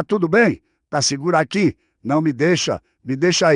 Speaker 1: Tudo bem? Tá segura aqui? Não me deixa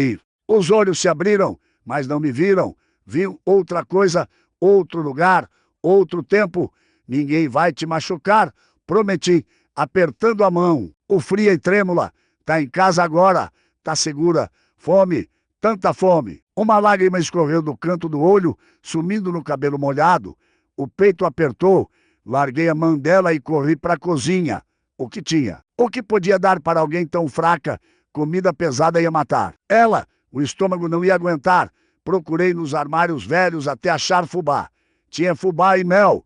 Speaker 1: ir. Os olhos se abriram, mas não me viram. Viu outra coisa, outro lugar, outro tempo. Ninguém vai te machucar, prometi, apertando a mão. O fria e trêmula. Tá em casa agora, tá segura. Fome, tanta fome. Uma lágrima escorreu do canto do olho, sumindo no cabelo molhado. O peito apertou. Larguei a mão dela e corri para a cozinha. O que tinha? O que podia dar para alguém tão fraca? Comida pesada ia matar. Ela, o estômago não ia aguentar. Procurei nos armários velhos até achar fubá. Tinha fubá e mel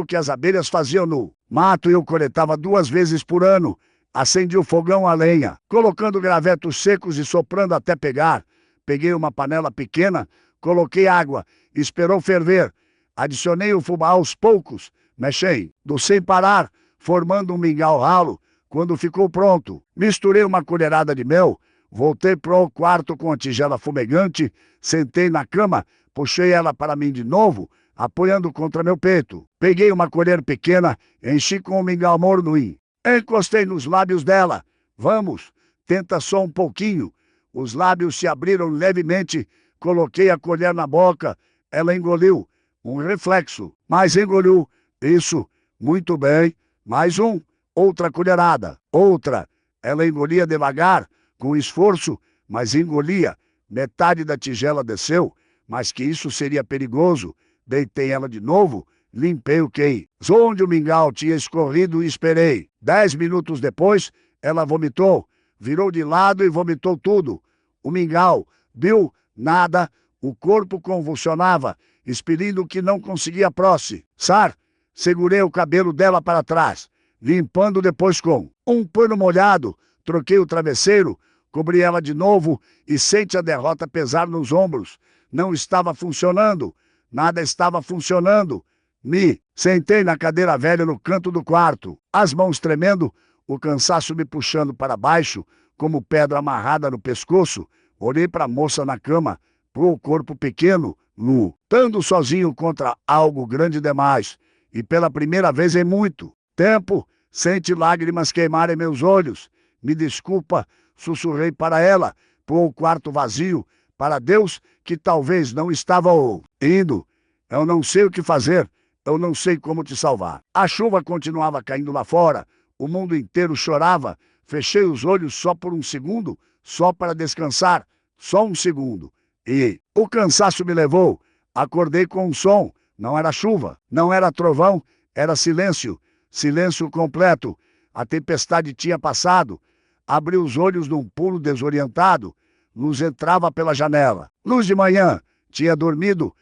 Speaker 1: que as abelhas faziam no mato e eu coletava 2 vezes por ano. Acendi o fogão a lenha, colocando gravetos secos e soprando até pegar. Peguei uma panela pequena, coloquei água, esperou ferver. Adicionei o fubá aos poucos, mexendo sem parar, formando um mingau ralo. Quando ficou pronto, misturei uma colherada de mel, voltei para o quarto com a tigela fumegante, sentei na cama, puxei ela para mim de novo, apoiando contra meu peito. Peguei uma colher pequena, enchi com o mingau morno e encostei nos lábios dela. Vamos, tenta só um pouquinho. Os lábios se abriram levemente, coloquei a colher na boca. Ela engoliu, um reflexo, mas engoliu. Isso, muito bem. Mais outra colherada, outra. Ela engolia devagar, com esforço, mas engolia. Metade da tigela desceu, mas que isso seria perigoso. Deitei ela de novo, limpei o queijo onde o mingau tinha escorrido e esperei. 10 minutos depois, ela vomitou, virou de lado e vomitou tudo. O mingau deu nada, o corpo convulsionava, expelindo o que não conseguia processar. Segurei o cabelo dela para trás, limpando depois com um pano molhado. Troquei o travesseiro, cobri ela de novo e senti a derrota pesar nos ombros. Não estava funcionando, nada estava funcionando. Me sentei na cadeira velha no canto do quarto, as mãos tremendo, o cansaço me puxando para baixo, como pedra amarrada no pescoço. Olhei para a moça na cama, pro corpo pequeno, lutando sozinho contra algo grande demais. E pela primeira vez em muito tempo, senti lágrimas queimarem meus olhos. Me desculpa, sussurrei para ela, para o quarto vazio, para Deus que talvez não estava indo. Eu não sei o que fazer, eu não sei como te salvar. A chuva continuava caindo lá fora, o mundo inteiro chorava. Fechei os olhos só por um segundo, só para descansar, só um segundo. E o cansaço me levou. Acordei com um som, não era chuva, não era trovão, era silêncio, silêncio completo. A tempestade tinha passado. Abri os olhos num pulo desorientado. Luz entrava pela janela. Luz de manhã. Tinha dormido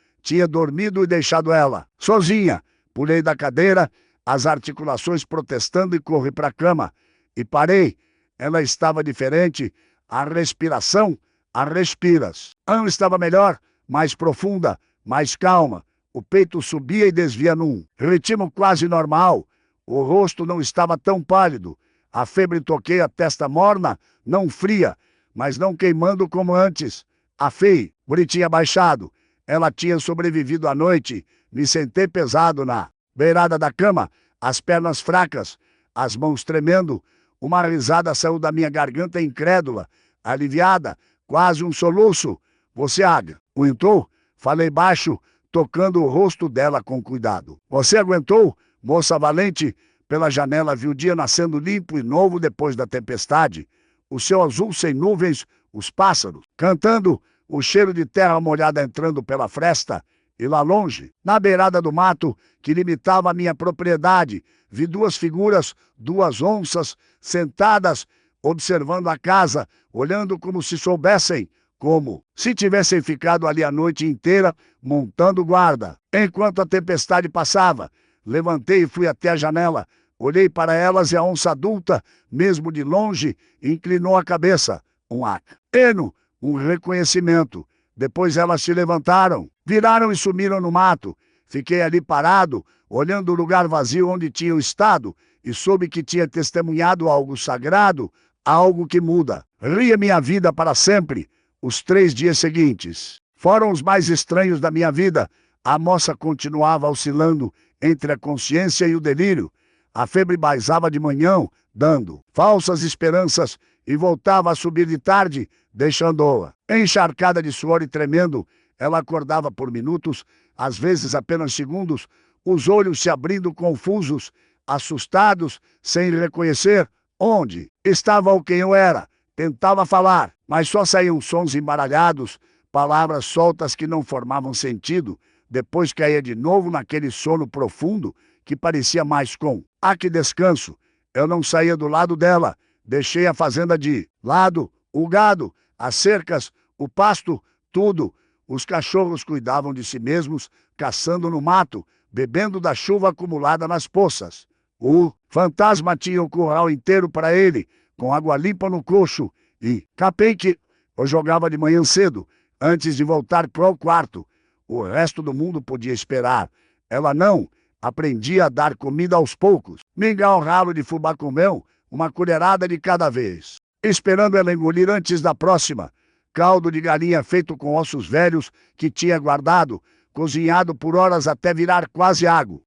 Speaker 1: e deixado ela. Sozinha. Pulei da cadeira, as articulações protestando e corri para a cama. E parei. Ela estava diferente. A respiração, a respiras. Não estava melhor, mais profunda, mais calma. O peito subia e desvia num ritmo quase normal. O rosto não estava tão pálido. A febre toquei a testa morna, não fria, mas não queimando como antes. A fei, bonitinha baixado. Ela tinha sobrevivido à noite. Me sentei pesado na beirada da cama, as pernas fracas, as mãos tremendo. Uma risada saiu da minha garganta incrédula, aliviada, quase um soluço. Você aguentou? Falei baixo, tocando o rosto dela com cuidado. Você aguentou, moça valente? Pela janela vi o dia nascendo limpo e novo depois da tempestade. O céu azul sem nuvens, os pássaros cantando, o cheiro de terra molhada entrando pela fresta. E lá longe, na beirada do mato que limitava a minha propriedade, vi duas figuras, duas onças, sentadas, observando a casa, olhando como se soubessem, como se tivessem ficado ali a noite inteira, montando guarda. Enquanto a tempestade passava, levantei e fui até a janela. Olhei para elas e a onça adulta, mesmo de longe, inclinou a cabeça. Um aceno, um reconhecimento. Depois elas se levantaram, viraram e sumiram no mato. Fiquei ali parado, olhando o lugar vazio onde tinham estado, e soube que tinha testemunhado algo sagrado, algo que muda. Ria minha vida para sempre. Os 3 dias seguintes foram os mais estranhos da minha vida. A moça continuava oscilando entre a consciência e o delírio. A febre baixava de manhã, dando falsas esperanças, e voltava a subir de tarde, deixando-a encharcada de suor e tremendo. Ela acordava por minutos, às vezes apenas segundos, os olhos se abrindo confusos, assustados, sem reconhecer onde estava ou quem eu era. Tentava falar, mas só saíam sons embaralhados, palavras soltas que não formavam sentido. Depois caía de novo naquele sono profundo que parecia mais com que descanso. Eu não saía do lado dela. Deixei a fazenda de lado, o gado, as cercas, o pasto, tudo. Os cachorros cuidavam de si mesmos, caçando no mato, bebendo da chuva acumulada nas poças. O fantasma tinha o curral inteiro para ele, com água limpa no coxo, e capei que eu jogava de manhã cedo, antes de voltar para o quarto. O resto do mundo podia esperar. Ela não. Aprendia a dar comida aos poucos. Mingau um ralo de fubá com mel, uma colherada de cada vez. Esperando ela engolir antes da próxima. Caldo de galinha feito com ossos velhos que tinha guardado, cozinhado por horas até virar quase água.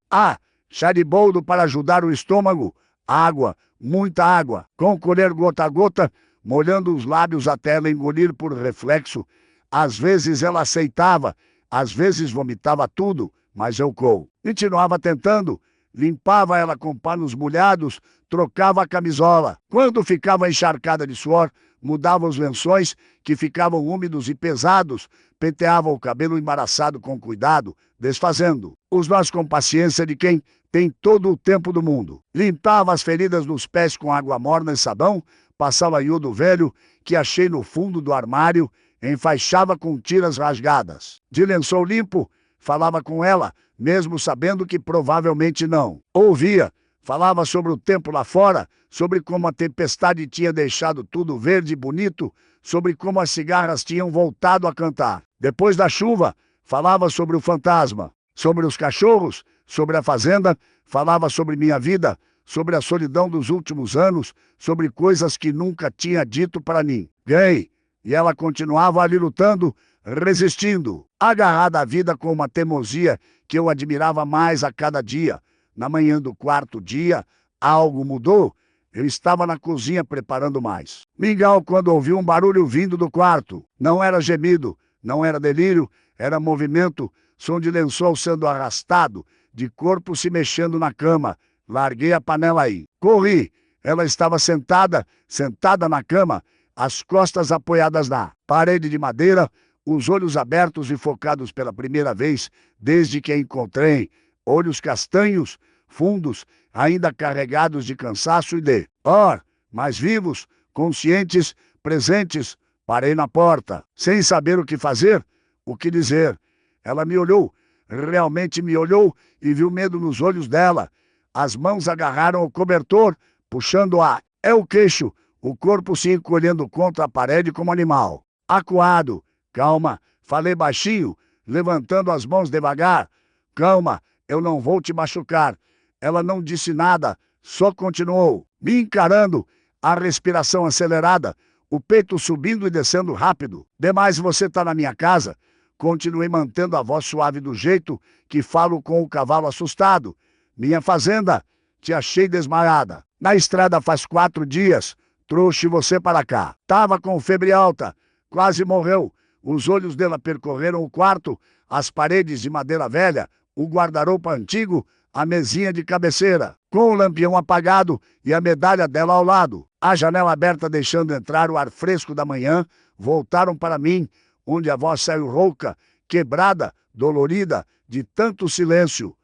Speaker 1: Chá de boldo para ajudar o estômago. Água, muita água, com colher gota a gota, molhando os lábios até ela engolir por reflexo. Às vezes ela aceitava, às vezes vomitava tudo, mas eu continuava tentando. Limpava ela com panos molhados, trocava a camisola. Quando ficava encharcada de suor, mudava os lençóis, que ficavam úmidos e pesados, penteava o cabelo embaraçado com cuidado, desfazendo os nós com paciência de quem tem todo o tempo do mundo. Limpava as feridas nos pés com água morna e sabão, passava iodo velho, que achei no fundo do armário, enfaixava com tiras rasgadas. De lençol limpo, falava com ela, mesmo sabendo que provavelmente não ouvia. Falava sobre o tempo lá fora, sobre como a tempestade tinha deixado tudo verde e bonito, sobre como as cigarras tinham voltado a cantar. Depois da chuva, falava sobre o fantasma, sobre os cachorros, sobre a fazenda, falava sobre minha vida, sobre a solidão dos últimos anos, sobre coisas que nunca tinha dito para ninguém. E ela continuava ali lutando, resistindo, agarrada à vida com uma teimosia que eu admirava mais a cada dia. Na manhã do 4º dia, algo mudou. Eu estava na cozinha preparando mais. Mingau, quando ouviu um barulho vindo do quarto. Não era gemido, não era delírio, era movimento, som de lençol sendo arrastado, de corpo se mexendo na cama. Larguei a panela aí. Corri. Ela estava sentada na cama, as costas apoiadas na parede de madeira, os olhos abertos e focados pela primeira vez desde que a encontrei. Olhos castanhos, fundos, ainda carregados de cansaço e de dor, mas vivos, conscientes, presentes. Parei na porta, sem saber o que fazer, o que dizer. Ela me olhou, realmente me olhou e viu medo nos olhos dela. As mãos agarraram o cobertor, puxando-a o queixo, o corpo se encolhendo contra a parede como animal. Acuado. Calma, falei baixinho, levantando as mãos devagar. Calma, eu não vou te machucar. Ela não disse nada, só continuou, me encarando, a respiração acelerada, o peito subindo e descendo rápido. Demais, você tá na minha casa? Continuei mantendo a voz suave do jeito que falo com o cavalo assustado. Minha fazenda, te achei desmaiada. Na estrada faz 4 dias, trouxe você para cá. Tava com febre alta, quase morreu. Os olhos dela percorreram o quarto, as paredes de madeira velha, o guarda-roupa antigo, a mesinha de cabeceira, com o lampião apagado e a medalha dela ao lado. A janela aberta deixando entrar o ar fresco da manhã, voltaram para mim, onde a voz saiu rouca, quebrada, dolorida, de tanto silêncio.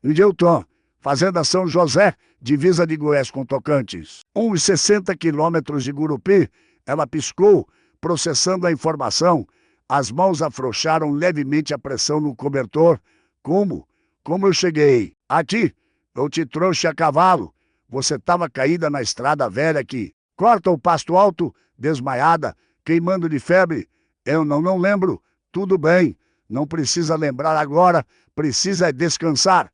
Speaker 1: Nilton, Fazenda São José, divisa de Goiás com Tocantins. Uns 60 quilômetros de Gurupi. Ela piscou, processando a informação. As mãos afrouxaram levemente a pressão no cobertor. Como eu cheguei? Aqui, eu te trouxe a cavalo. Você estava caída na estrada velha aqui. Corta o pasto alto, desmaiada, queimando de febre. Eu não lembro. Tudo bem. Não precisa lembrar agora. Precisa descansar.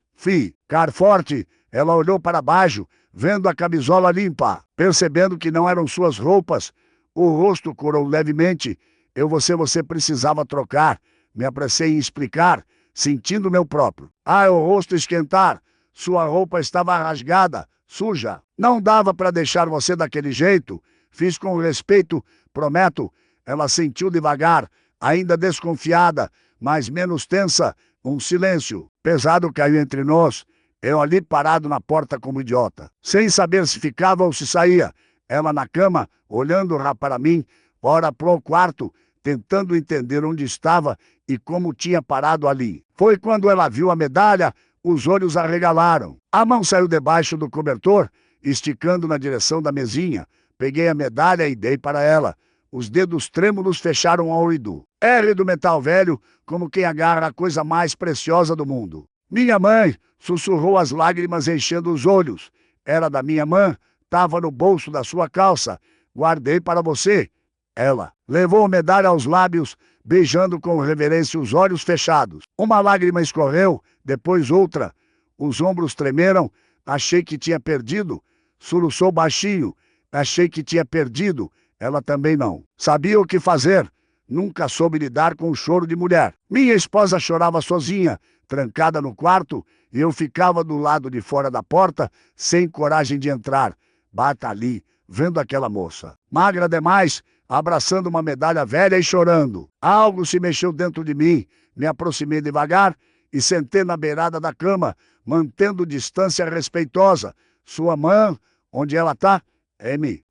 Speaker 1: Car forte. Ela olhou para baixo, vendo a camisola limpa. Percebendo que não eram suas roupas. O rosto corou levemente. Você precisava trocar. Me apressei em explicar, sentindo meu próprio. O rosto esquentar. Sua roupa estava rasgada, suja. Não dava para deixar você daquele jeito. Fiz com respeito, prometo. Ela sentiu devagar, ainda desconfiada, mas menos tensa. Um silêncio pesado caiu entre nós. Eu ali parado na porta como idiota, sem saber se ficava ou se saía. Ela na cama, olhando para mim, ora pro quarto, tentando entender onde estava e como tinha parado ali. Foi quando ela viu a medalha, os olhos arregalaram. A mão saiu debaixo do cobertor, esticando na direção da mesinha. Peguei a medalha e dei para ela. Os dedos trêmulos fecharam ao ouvido. R do metal velho, como quem agarra a coisa mais preciosa do mundo. Minha mãe, sussurrou, as lágrimas enchendo os olhos. Era da minha mãe, estava no bolso da sua calça. Guardei para você. Ela levou a medalha aos lábios, beijando com reverência os olhos fechados. Uma lágrima escorreu, depois outra. Os ombros tremeram. Achei que tinha perdido. Soluçou baixinho. Achei que tinha perdido. Ela também não sabia o que fazer. Nunca soube lidar com o choro de mulher. Minha esposa chorava sozinha, trancada no quarto, e eu ficava do lado de fora da porta, sem coragem de entrar. Bata ali, vendo aquela moça, magra demais, abraçando uma medalha velha e chorando. Algo se mexeu dentro de mim. Me aproximei devagar e sentei na beirada da cama, mantendo distância respeitosa. Sua mãe, onde ela tá?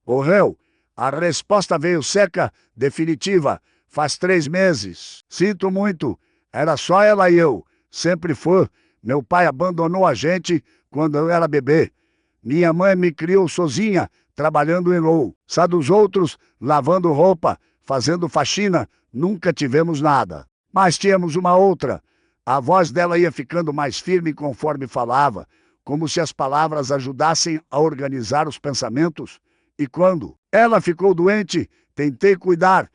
Speaker 1: Morreu. A resposta veio seca, definitiva. Faz 3 meses. Sinto muito. Era só ela e eu. Sempre foi. Meu pai abandonou a gente quando eu era bebê. Minha mãe me criou sozinha, trabalhando em low. Só dos outros, lavando roupa, fazendo faxina. Nunca tivemos nada. Mas tínhamos uma outra. A voz dela ia ficando mais firme conforme falava, como se as palavras ajudassem a organizar os pensamentos. E quando ela ficou doente, tentei cuidar,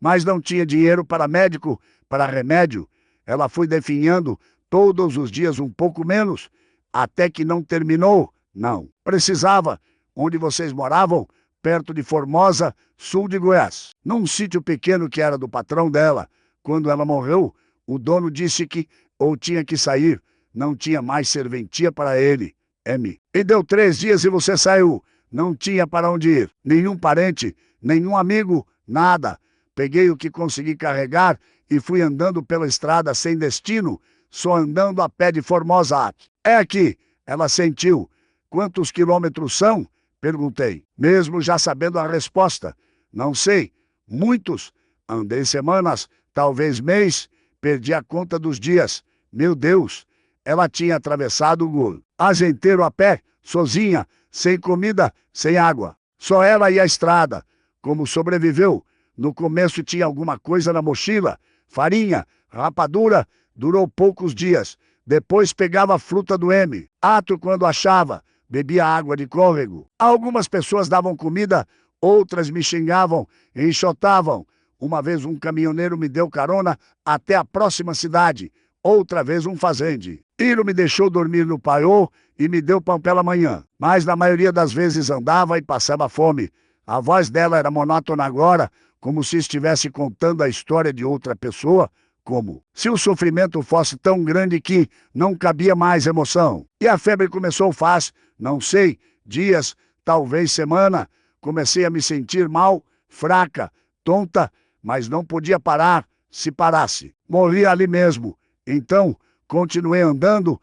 Speaker 1: mas não tinha dinheiro para médico, para remédio. Ela foi definhando todos os dias um pouco menos, até que não terminou. Não precisava. Onde vocês moravam? Perto de Formosa, sul de Goiás. Num sítio pequeno que era do patrão dela. Quando ela morreu, o dono disse que ou tinha que sair, não tinha mais serventia para ele. M. E deu 3 dias e você saiu. Não tinha para onde ir. Nenhum parente, nenhum amigo, nada. Peguei o que consegui carregar e fui andando pela estrada sem destino, só andando a pé de Formosa. É aqui. Ela sentiu. Quantos quilômetros são? Perguntei, mesmo já sabendo a resposta. Não sei. Muitos. Andei semanas, talvez mês. Perdi a conta dos dias. Meu Deus. Ela tinha atravessado o Ásia inteiro a pé, sozinha, sem comida, sem água. Só ela e a estrada. Como sobreviveu? No começo tinha alguma coisa na mochila, farinha, rapadura, durou poucos dias. Depois pegava a fruta do M. Ato quando achava, bebia água de córrego. Algumas pessoas davam comida, outras me xingavam, enxotavam. Uma vez um caminhoneiro me deu carona até a próxima cidade. Outra vez um fazende. Iro me deixou dormir no paiô e me deu pão pela manhã. Mas na maioria das vezes andava e passava fome. A voz dela era monótona agora, como se estivesse contando a história de outra pessoa, como se o sofrimento fosse tão grande que não cabia mais emoção. E a febre começou faz, não sei, dias, talvez semana. Comecei a me sentir mal, fraca, tonta, mas não podia parar se parasse. Morri ali mesmo. Então, continuei andando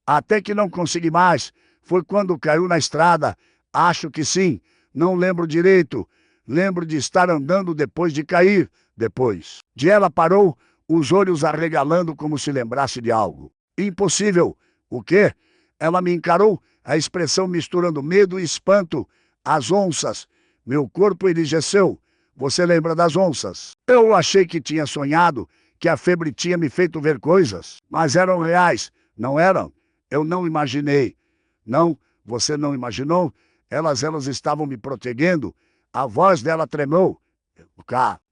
Speaker 1: até que não consegui mais. Foi quando caiu na estrada. Acho que sim, não lembro direito. Lembro de estar andando depois de cair. Depois de ela parou, os olhos arregalando como se lembrasse de algo. Impossível. O quê? Ela me encarou, a expressão misturando medo e espanto. As onças. Meu corpo enrijeceu. Você lembra das onças? Eu achei que tinha sonhado, que a febre tinha me feito ver coisas, mas eram reais, não eram? Eu não imaginei. Não, você não imaginou? Elas estavam me protegendo. A voz dela tremeu.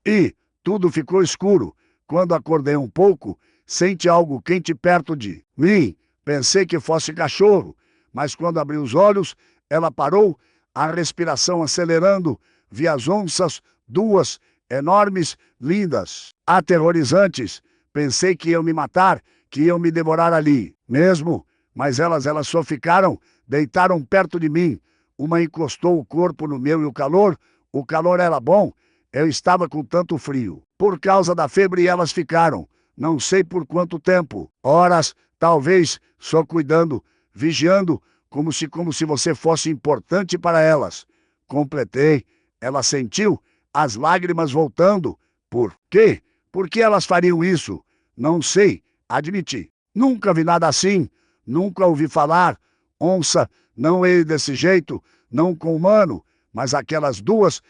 Speaker 1: E tudo ficou escuro. Quando acordei um pouco, senti algo quente perto de mim. Pensei que fosse cachorro, mas quando abri os olhos, ela parou, a respiração acelerando. Vi as onças, duas, enormes, lindas, aterrorizantes. Pensei que iam me matar, que iam me devorar ali mesmo, mas elas só ficaram, deitaram perto de mim. Uma encostou o corpo no meu e o calor era bom. Eu estava com tanto frio. Por causa da febre elas ficaram, não sei por quanto tempo, horas, talvez, só cuidando, vigiando, como se você fosse importante para elas. Completei. Ela sentiu as lágrimas voltando. Por quê? Por que elas fariam isso? Não sei, admiti. Nunca vi nada assim, nunca ouvi falar. Onça, não ele desse jeito, não com humano, mas aquelas duas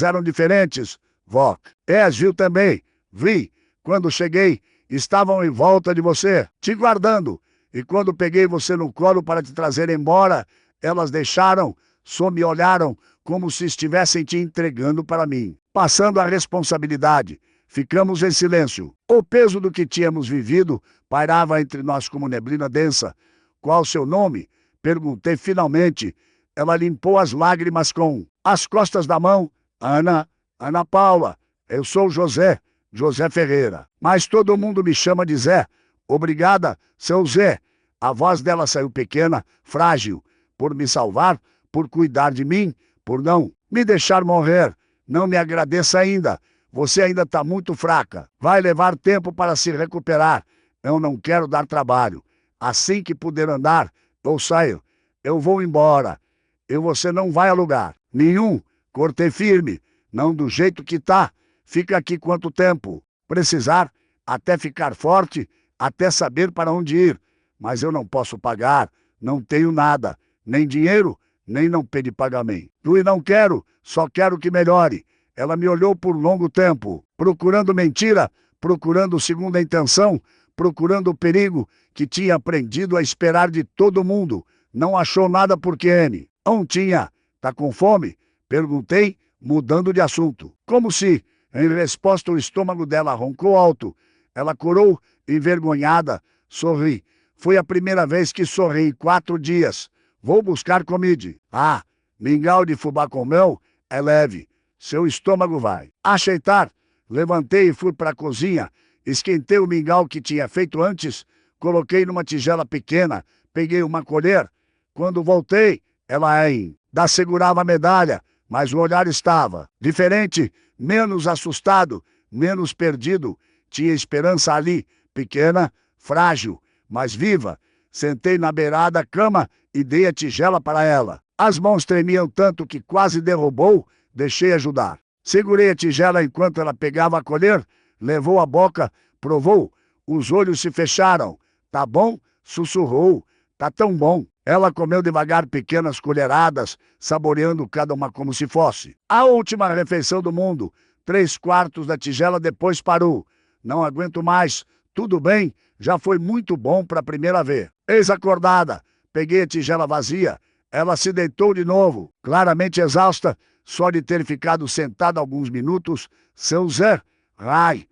Speaker 1: eram diferentes. Vó, as viu também? Vi. Quando cheguei, estavam em volta de você, te guardando. E quando peguei você no colo para te trazer embora, elas deixaram, só me olharam como se estivessem te entregando para mim, passando a responsabilidade. Ficamos em silêncio. O peso do que tínhamos vivido pairava entre nós como neblina densa. Qual seu nome? Perguntei finalmente. Ela limpou as lágrimas com as costas da mão. Ana Paula. Eu sou José Ferreira. Mas todo mundo me chama de Zé. Obrigada, seu Zé. A voz dela saiu pequena, frágil, por me salvar, por cuidar de mim, por não me deixar morrer. Não me agradeça ainda. Você ainda está muito fraca. Vai levar tempo para se recuperar. Eu não quero dar trabalho. Assim que puder andar, eu saio. Eu vou embora. Você não vai a lugar nenhum. Cortei firme. Não do jeito que tá. Fica aqui quanto tempo precisar, até ficar forte, até saber para onde ir. Mas eu não posso pagar. Não tenho nada. Nem dinheiro, nem não pedi pagamento. E não quero, só quero que melhore. Ela me olhou por longo tempo, procurando mentira, procurando segunda intenção, procurando o perigo que tinha aprendido a esperar de todo mundo. Não achou nada porque N. Não tinha. Tá com fome? Perguntei, mudando de assunto. Como se, em resposta, o estômago dela roncou alto. Ela corou, envergonhada, sorri. Foi a primeira vez que sorri em 4 dias. Vou buscar comida. Mingau de fubá com mel é leve. Seu estômago vai acheitar. Levantei e fui para a cozinha. Esquentei o mingau que tinha feito antes. Coloquei numa tigela pequena. peguei uma colher. Quando voltei, ela ainda segurava a medalha, mas o olhar estava diferente, menos assustado, menos perdido. Tinha esperança ali, pequena, frágil, mas viva. Sentei na beirada da cama e dei a tigela para ela. As mãos tremiam tanto que quase derrubou, deixei ajudar. Segurei a tigela enquanto ela pegava a colher, levou a boca, provou, os olhos se fecharam. Tá bom? Sussurrou. Tá tão bom. Ela comeu devagar pequenas colheradas, saboreando cada uma como se fosse. A última refeição do mundo. 3/4 da tigela, depois parou. Não aguento mais. Tudo bem? Já foi muito bom para a primeira vez. Eis acordada. Peguei a tigela vazia. Ela se deitou de novo, claramente exausta, só de ter ficado sentada alguns minutos. Seu Zé, ai,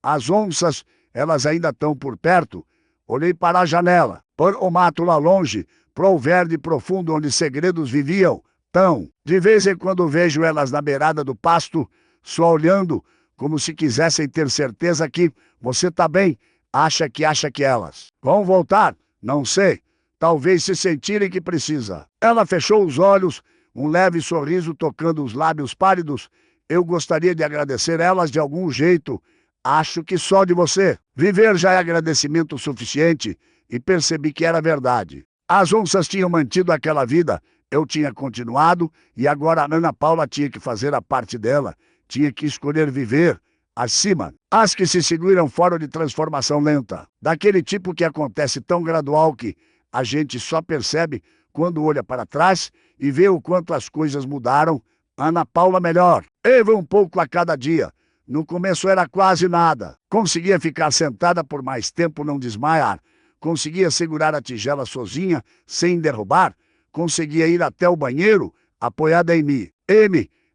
Speaker 1: as onças, elas ainda estão por perto. Olhei para a janela, por o mato lá longe, pro verde profundo onde segredos viviam. Tão, de vez em quando vejo elas na beirada do pasto, só olhando, como se quisessem ter certeza que você tá bem. Acha que elas vão voltar? Não sei. Talvez se sentirem que precisa. Ela fechou os olhos, um leve sorriso tocando os lábios pálidos. Eu gostaria de agradecer elas de algum jeito. Acho que só de você. Viver já é agradecimento suficiente, e percebi que era verdade. As onças tinham mantido aquela vida, eu tinha continuado, e agora a Ana Paula tinha que fazer a parte dela. Tinha que escolher viver. Acima, as que se seguiram fora de transformação lenta. Daquele tipo que acontece tão gradual que a gente só percebe quando olha para trás e vê o quanto as coisas mudaram. Ana Paula melhor. Eva um pouco a cada dia. No começo era quase nada. Conseguia ficar sentada por mais tempo, não desmaiar. Conseguia segurar a tigela sozinha, sem derrubar. Conseguia ir até o banheiro, apoiada em mim.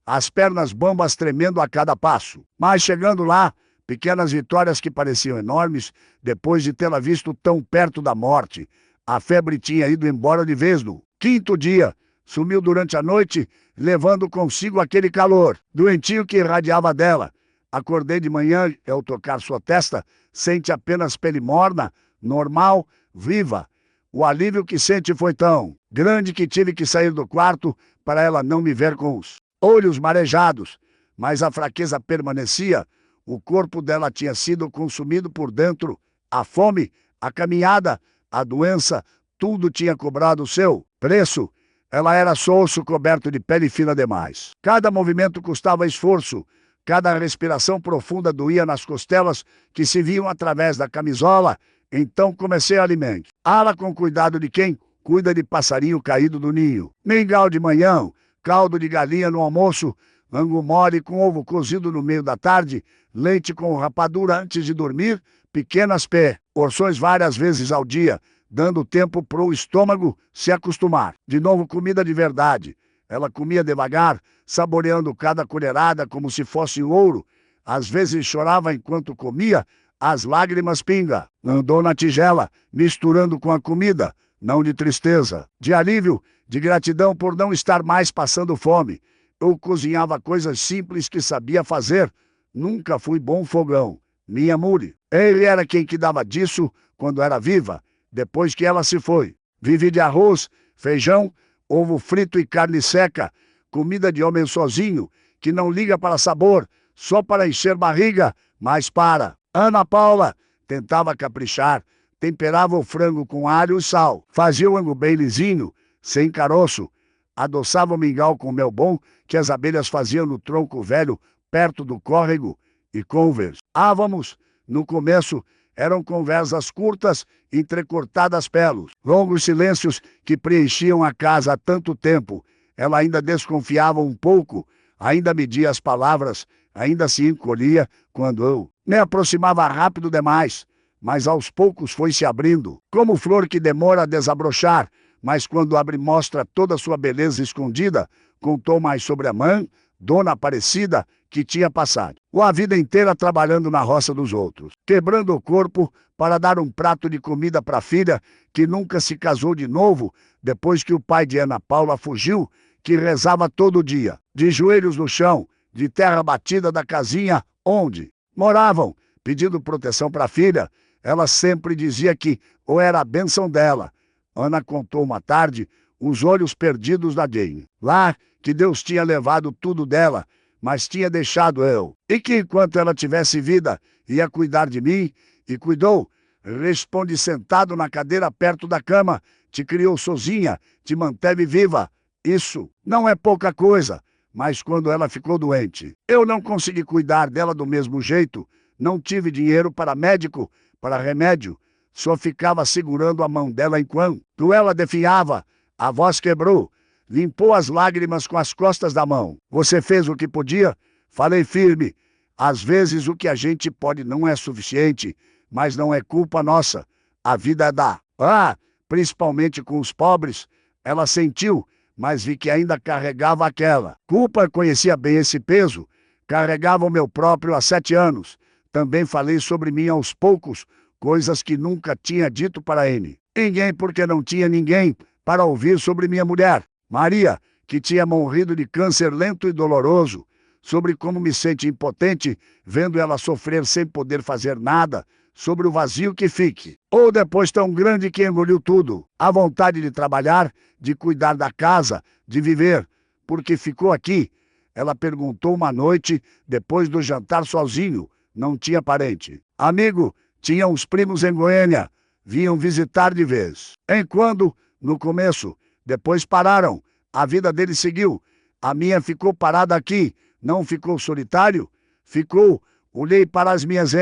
Speaker 1: As pernas bambas tremendo a cada passo. Mas chegando lá, pequenas vitórias que pareciam enormes, depois de tê-la visto tão perto da morte. A febre tinha ido embora de vez no 5º dia. Sumiu durante a noite, levando consigo aquele calor doentio que irradiava dela. Acordei de manhã e, ao tocar sua testa, sente apenas pele morna, normal, viva. O alívio que sente foi tão grande que tive que sair do quarto para ela não me ver com os olhos marejados. Mas a fraqueza permanecia. O corpo dela tinha sido consumido por dentro. A fome, a caminhada, a doença, tudo tinha cobrado o seu preço. Ela era só osso coberto de pele fina demais. Cada movimento custava esforço. Cada respiração profunda doía nas costelas que se viam através da camisola. Então comecei a alimentá-la com cuidado de quem cuida de passarinho caído do ninho. Mingau de manhã, caldo de galinha no almoço, angu mole com ovo cozido no meio da tarde, leite com rapadura antes de dormir, pequenas porções várias vezes ao dia, dando tempo pro estômago se acostumar. De novo comida de verdade. Ela comia devagar, saboreando cada colherada como se fosse ouro. Às vezes chorava enquanto comia, as lágrimas pinga. Andou na tigela, misturando com a comida, não de tristeza, de alívio, de gratidão por não estar mais passando fome. Eu cozinhava coisas simples que sabia fazer. Nunca fui bom fogão. Minha Muri. Ele era quem cuidava disso quando era viva. Depois que ela se foi, vivi de arroz, feijão, ovo frito e carne seca. Comida de homem sozinho, que não liga para sabor, só para encher barriga, mas para. Ana Paula tentava caprichar, temperava o frango com alho e sal, fazia o angu bem lisinho, sem caroço, adoçava o mingau com mel bom que as abelhas faziam no tronco velho, perto do córrego, e conversávamos. No começo, eram conversas curtas, entrecortadas pelos longos silêncios que preenchiam a casa há tanto tempo. Ela ainda desconfiava um pouco, ainda media as palavras, ainda se encolhia quando eu me aproximava rápido demais. Mas aos poucos foi se abrindo, como flor que demora a desabrochar, mas quando abre mostra toda a sua beleza escondida. Contou mais sobre a mãe, Dona Aparecida, que tinha passado a vida inteira trabalhando na roça dos outros, quebrando o corpo para dar um prato de comida para a filha, que nunca se casou de novo depois que o pai de Ana Paula fugiu, que rezava todo dia, de joelhos no chão, de terra batida da casinha onde moravam, pedindo proteção para a filha. Ela sempre dizia que ou era a bênção dela, Ana contou uma tarde os olhos perdidos da Jane. Lá que Deus tinha levado tudo dela, mas tinha deixado eu. E que enquanto ela tivesse vida, ia cuidar de mim, e cuidou. Responde sentado na cadeira perto da cama, te criou sozinha, te manteve viva. Isso não é pouca coisa, mas quando ela ficou doente, eu não consegui cuidar dela do mesmo jeito, não tive dinheiro para médico, para remédio, só ficava segurando a mão dela enquanto ela definhava. A voz quebrou, limpou as lágrimas com as costas da mão. Você fez o que podia? Falei firme. Às vezes o que a gente pode não é suficiente, mas não é culpa nossa. A vida é da... principalmente com os pobres. Ela sentiu, mas vi que ainda carregava aquela culpa. Conhecia bem esse peso. Carregava o meu próprio há 7 anos. Também falei sobre mim aos poucos, coisas que nunca tinha dito para ele. Ninguém, porque não tinha ninguém para ouvir sobre minha mulher, Maria, que tinha morrido de câncer lento e doloroso, sobre como me sente impotente vendo ela sofrer sem poder fazer nada, sobre o vazio que fique, ou depois tão grande que engoliu tudo, a vontade de trabalhar, de cuidar da casa, de viver, porque ficou aqui. Ela perguntou uma noite, depois do jantar sozinho, não tinha parente. Amigo, tinha uns primos em Goiânia, vinham visitar de vez em quando, no começo, depois pararam, a vida dele seguiu, a minha ficou parada aqui, não ficou solitário? Ficou. Olhei para as minhas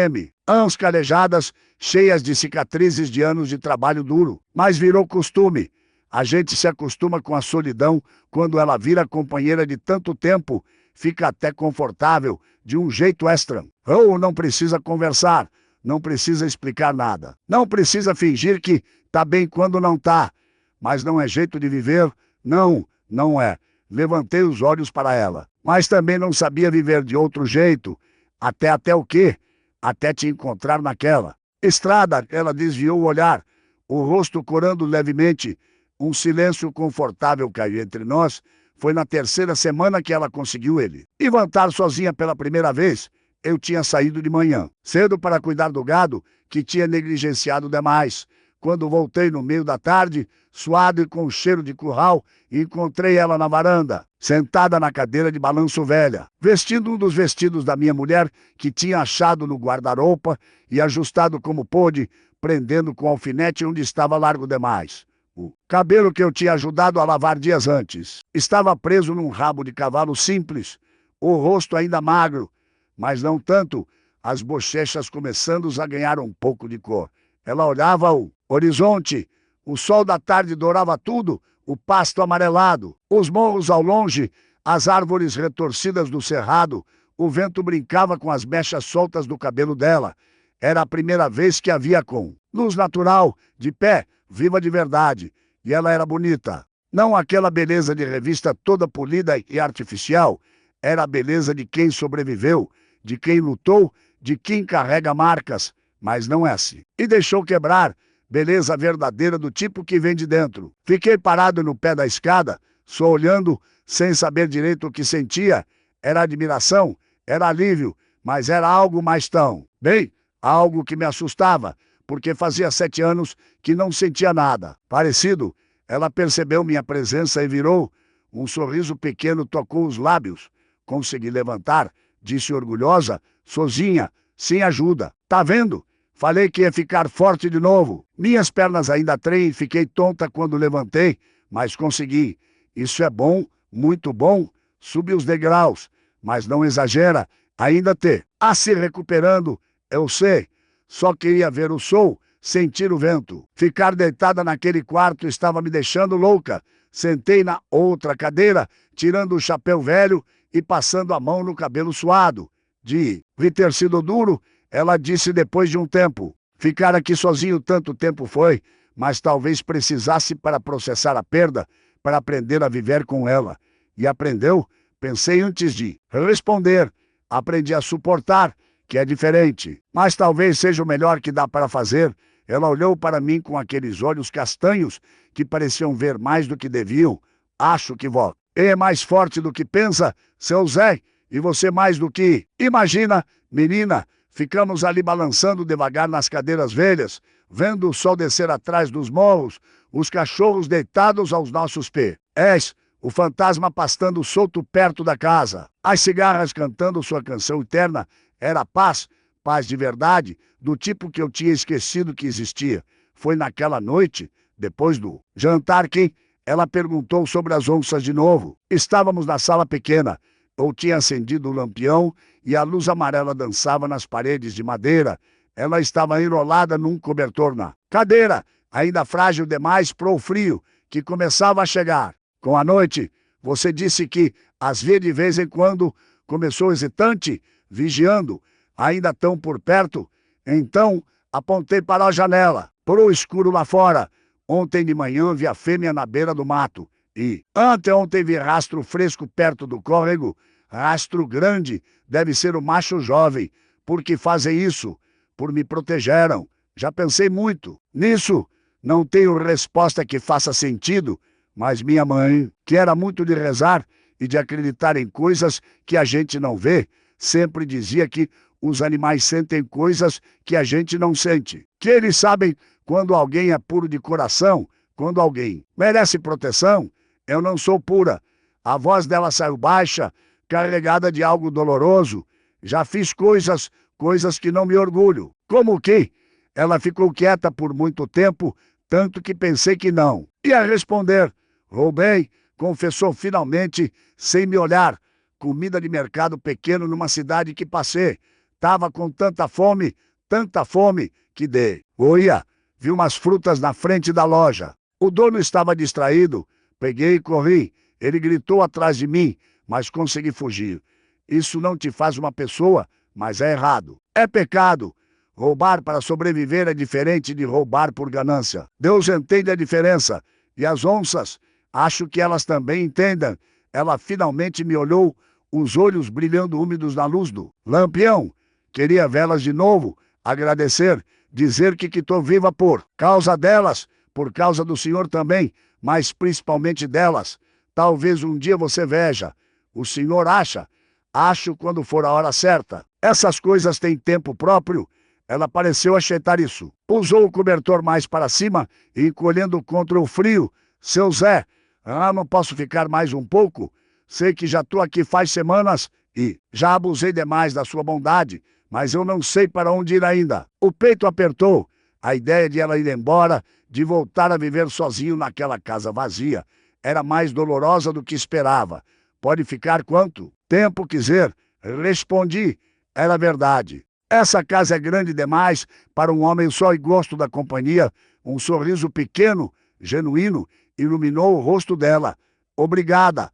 Speaker 1: mãos calejadas, cheias de cicatrizes de anos de trabalho duro, mas virou costume. A gente se acostuma com a solidão quando ela vira companheira de tanto tempo, fica até confortável, de um jeito extra. Ou não precisa conversar, não precisa explicar nada, não precisa fingir que tá bem quando não tá. Mas não é jeito de viver? Não, não é. Levantei os olhos para ela, mas também não sabia viver de outro jeito. Até o quê? Até te encontrar naquela estrada. Ela desviou o olhar, o rosto corando levemente. Um silêncio confortável caiu entre nós. Foi na 3ª semana que ela conseguiu ele levantar sozinha pela primeira vez. Eu tinha saído de manhã, cedo para cuidar do gado, que tinha negligenciado demais. Quando voltei no meio da tarde, suado e com cheiro de curral, encontrei ela na varanda, sentada na cadeira de balanço velha, vestindo um dos vestidos da minha mulher, que tinha achado no guarda-roupa e ajustado como pôde, prendendo com alfinete onde estava largo demais. O cabelo que eu tinha ajudado a lavar dias antes estava preso num rabo de cavalo simples, o rosto ainda magro, mas não tanto, as bochechas começando a ganhar um pouco de cor. Ela olhava o horizonte, o sol da tarde dourava tudo, o pasto amarelado, os morros ao longe, as árvores retorcidas do cerrado, o vento brincava com as mechas soltas do cabelo dela. Era a primeira vez que a via com luz natural, de pé, viva de verdade, e ela era bonita. Não aquela beleza de revista toda polida e artificial, era a beleza de quem sobreviveu, de quem lutou, de quem carrega marcas, mas não é assim. E deixou quebrar, beleza verdadeira do tipo que vem de dentro. Fiquei parado no pé da escada, só olhando, sem saber direito o que sentia. Era admiração, era alívio, mas era algo mais tão, bem, algo que me assustava, porque fazia 7 anos que não sentia nada parecido. Ela percebeu minha presença e virou. Um sorriso pequeno tocou os lábios. Consegui levantar, disse orgulhosa, sozinha, sem ajuda. Tá vendo? Falei que ia ficar forte de novo. Minhas pernas ainda tremem e fiquei tonta quando levantei, mas consegui. Isso é bom, muito bom. Subi os degraus, mas não exagera. Ainda se recuperando, eu sei. Só queria ver o sol, sentir o vento. Ficar deitada naquele quarto estava me deixando louca. Sentei na outra cadeira, tirando o chapéu velho e passando a mão no cabelo suado. De ter sido duro, ela disse depois de um tempo. Ficar aqui sozinho tanto tempo foi, mas talvez precisasse para processar a perda, para aprender a viver com ela. E aprendeu? Pensei antes de responder. Aprendi a suportar, que é diferente, mas talvez seja o melhor que dá para fazer. Ela olhou para mim com aqueles olhos castanhos que pareciam ver mais do que deviam. Acho que vó é mais forte do que pensa, seu Zé, e você mais do que imagina. Menina, Ficamos ali balançando devagar nas cadeiras velhas, vendo o sol descer atrás dos morros, os cachorros deitados aos nossos pés, o fantasma pastando solto perto da casa, as cigarras cantando sua canção eterna. Era paz, paz de verdade, do tipo que eu tinha esquecido que existia. Foi naquela noite, depois do jantar, que ela perguntou sobre as onças de novo. Estávamos na sala pequena. Eu tinha acendido o lampião e a luz amarela dançava nas paredes de madeira. Ela estava enrolada num cobertor na cadeira, ainda frágil demais para o frio que começava a chegar. Com a noite, você disse que as via de vez em quando. Começou hesitante, vigiando, ainda tão por perto. Então, apontei para a janela, para o escuro lá fora. Ontem de manhã vi a fêmea na beira do mato. E anteontem vi rastro fresco perto do córrego. Rastro grande, deve ser o macho jovem. Por que fazem isso? Por me protegeram. Já pensei muito nisso. Não tenho resposta que faça sentido. Mas minha mãe, que era muito de rezar e de acreditar em coisas que a gente não vê, sempre dizia que os animais sentem coisas que a gente não sente. Que eles sabem quando alguém é puro de coração, quando alguém merece proteção. Eu não sou pura. A voz dela saiu baixa, carregada de algo doloroso. Já fiz coisas que não me orgulho. Como que? Ela ficou quieta por muito tempo, tanto que pensei que não ia responder. Roubei, confessou finalmente, sem me olhar. Comida de mercado pequeno numa cidade que passei. Tava com tanta fome, que dei. Olha, vi umas frutas na frente da loja. O dono estava distraído. Peguei e corri. Ele gritou atrás de mim, mas consegui fugir. Isso não te faz uma pessoa, mas é errado. É pecado. Roubar para sobreviver é diferente de roubar por ganância. Deus entende a diferença. E as onças, acho que elas também entendem. Ela finalmente me olhou, os olhos brilhando úmidos na luz do lampião. Queria vê-las de novo, agradecer, dizer que estou viva por causa delas, por causa do Senhor também, mas principalmente delas. Talvez um dia você veja. O Senhor acho quando for a hora certa. Essas coisas têm tempo próprio. Ela pareceu aceitar isso. Pousou o cobertor mais para cima e encolhendo contra o frio. Seu Zé, não posso ficar mais um pouco? Sei que já estou aqui faz semanas e já abusei demais da sua bondade, mas eu não sei para onde ir ainda. O peito apertou. A ideia de ela ir embora, de voltar a viver sozinho naquela casa vazia, era mais dolorosa do que esperava. Pode ficar quanto tempo quiser. Respondi. Era verdade. Essa casa é grande demais para um homem só e gosto da companhia. Um sorriso pequeno, genuíno, iluminou o rosto dela. Obrigada.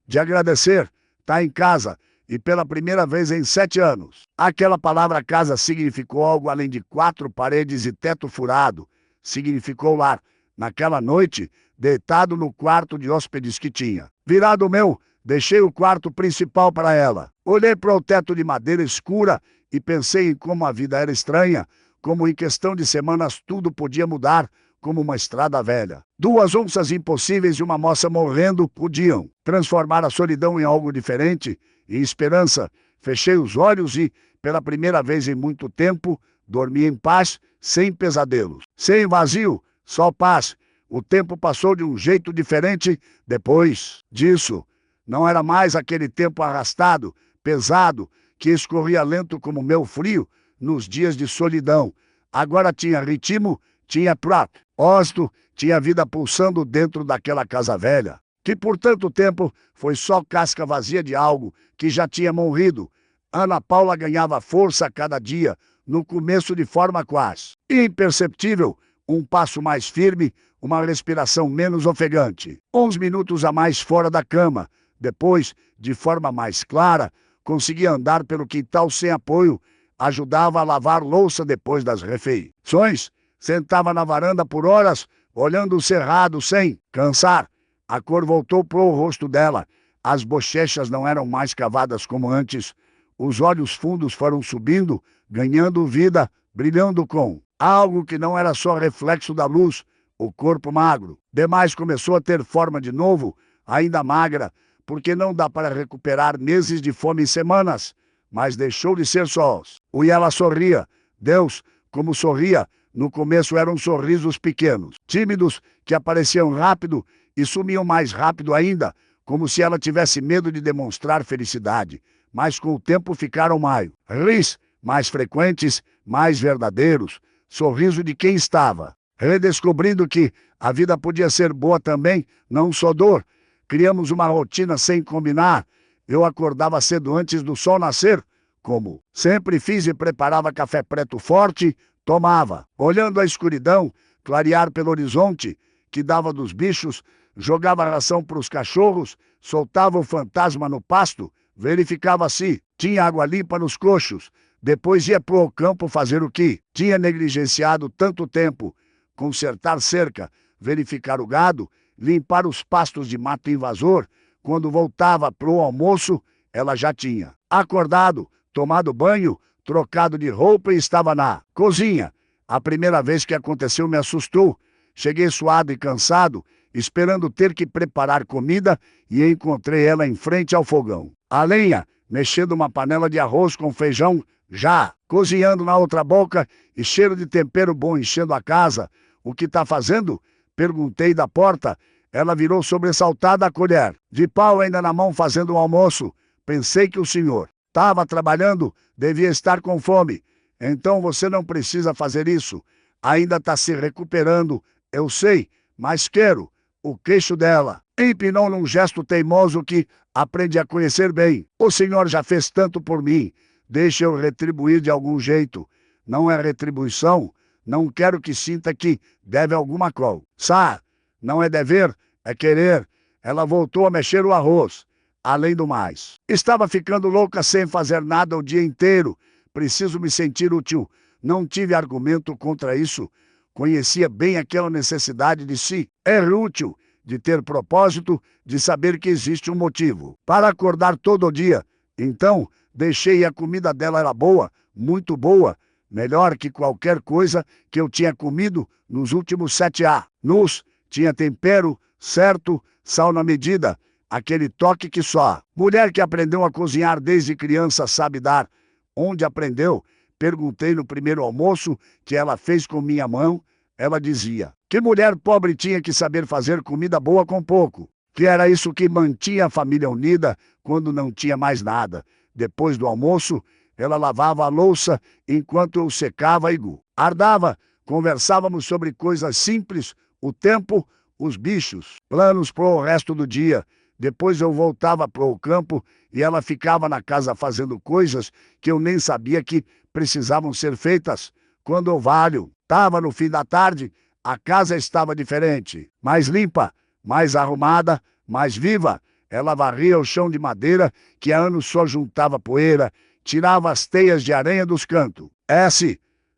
Speaker 1: De agradecer. Tá em casa. E pela primeira vez em 7 anos. Aquela palavra casa significou algo além de 4 paredes e teto furado. Significou lar. Naquela noite, deitado no quarto de hóspedes que tinha. Virado o meu, deixei o quarto principal para ela. Olhei para o teto de madeira escura e pensei em como a vida era estranha, como em questão de semanas tudo podia mudar, como uma estrada velha. 2 onças impossíveis e uma moça morrendo podiam transformar a solidão em algo diferente, em esperança. Fechei os olhos e, pela primeira vez em muito tempo, dormi em paz, sem pesadelos. Sem vazio, só paz. O tempo passou de um jeito diferente depois disso. Não era mais aquele tempo arrastado, pesado, que escorria lento como meu frio nos dias de solidão. Agora tinha ritmo, tinha propósito, tinha vida pulsando dentro daquela casa velha, que por tanto tempo foi só casca vazia de algo que já tinha morrido. Ana Paula ganhava força a cada dia, no começo de forma quase imperceptível, um passo mais firme, uma respiração menos ofegante, uns minutos a mais fora da cama. Depois, de forma mais clara, conseguia andar pelo quintal sem apoio, ajudava a lavar louça depois das refeições, sentava na varanda por horas, olhando o cerrado sem cansar. A cor voltou para o rosto dela, as bochechas não eram mais cavadas como antes, os olhos fundos foram subindo, ganhando vida, brilhando com algo que não era só reflexo da luz, o corpo magro. Demais começou a ter forma de novo, ainda magra, porque não dá para recuperar meses de fome em semanas, mas deixou de ser sós. E ela sorria. Deus, como sorria, no começo eram sorrisos pequenos, tímidos, que apareciam rápido e sumiam mais rápido ainda, como se ela tivesse medo de demonstrar felicidade. Mas com o tempo ficaram mais frequentes, mais verdadeiros, sorriso de quem estava redescobrindo que a vida podia ser boa também, não só dor. Criamos uma rotina sem combinar. Eu acordava cedo antes do sol nascer, como sempre fiz, e preparava café preto forte, tomava, olhando a escuridão clarear pelo horizonte que dava dos bichos, jogava ração para os cachorros, soltava o fantasma no pasto, verificava se tinha água limpa nos coxos, depois ia pro campo fazer o que tinha negligenciado tanto tempo, consertar cerca, verificar o gado, limpar os pastos de mato invasor. Quando voltava pro almoço, ela já tinha acordado, tomado banho, trocado de roupa e estava na cozinha. A primeira vez que aconteceu me assustou. Cheguei suado e cansado, esperando ter que preparar comida, e encontrei ela em frente ao fogão. A lenha, mexendo uma panela de arroz com feijão, já cozinhando na outra boca, e cheiro de tempero bom enchendo a casa. O que tá fazendo? Perguntei da porta. Ela virou sobressaltada, a colher de pau ainda na mão, fazendo o almoço. Pensei que o senhor estava trabalhando, devia estar com fome. Então você não precisa fazer isso. Ainda está se recuperando, eu sei, mas quero. O queixo dela empinou num gesto teimoso que aprendi a conhecer bem. O senhor já fez tanto por mim. Deixa eu retribuir de algum jeito. Não é retribuição. Não quero que sinta que deve alguma coisa. Não é dever, é querer. Ela voltou a mexer o arroz. Além do mais, estava ficando louca sem fazer nada o dia inteiro. Preciso me sentir útil. Não tive argumento contra isso. Conhecia bem aquela necessidade de se ser útil, de ter propósito, de saber que existe um motivo para acordar todo dia. Então, deixei, e a comida dela era boa, muito boa, melhor que qualquer coisa que eu tinha comido nos últimos 7 anos. Tinha tempero certo, sal na medida, aquele toque que só mulher que aprendeu a cozinhar desde criança sabe dar. Onde aprendeu? Perguntei no primeiro almoço que ela fez com minha mão. Ela dizia que mulher pobre tinha que saber fazer comida boa com pouco, que era isso que mantinha a família unida quando não tinha mais nada. Depois do almoço, ela lavava a louça enquanto eu secava e guardava. Conversávamos sobre coisas simples, o tempo, os bichos, planos para o resto do dia. Depois eu voltava para o campo e ela ficava na casa fazendo coisas que eu nem sabia que precisavam ser feitas. Quando o valho estava no fim da tarde, a casa estava diferente, mais limpa, mais arrumada, mais viva. Ela varria o chão de madeira que há anos só juntava poeira, tirava as teias de aranha dos cantos.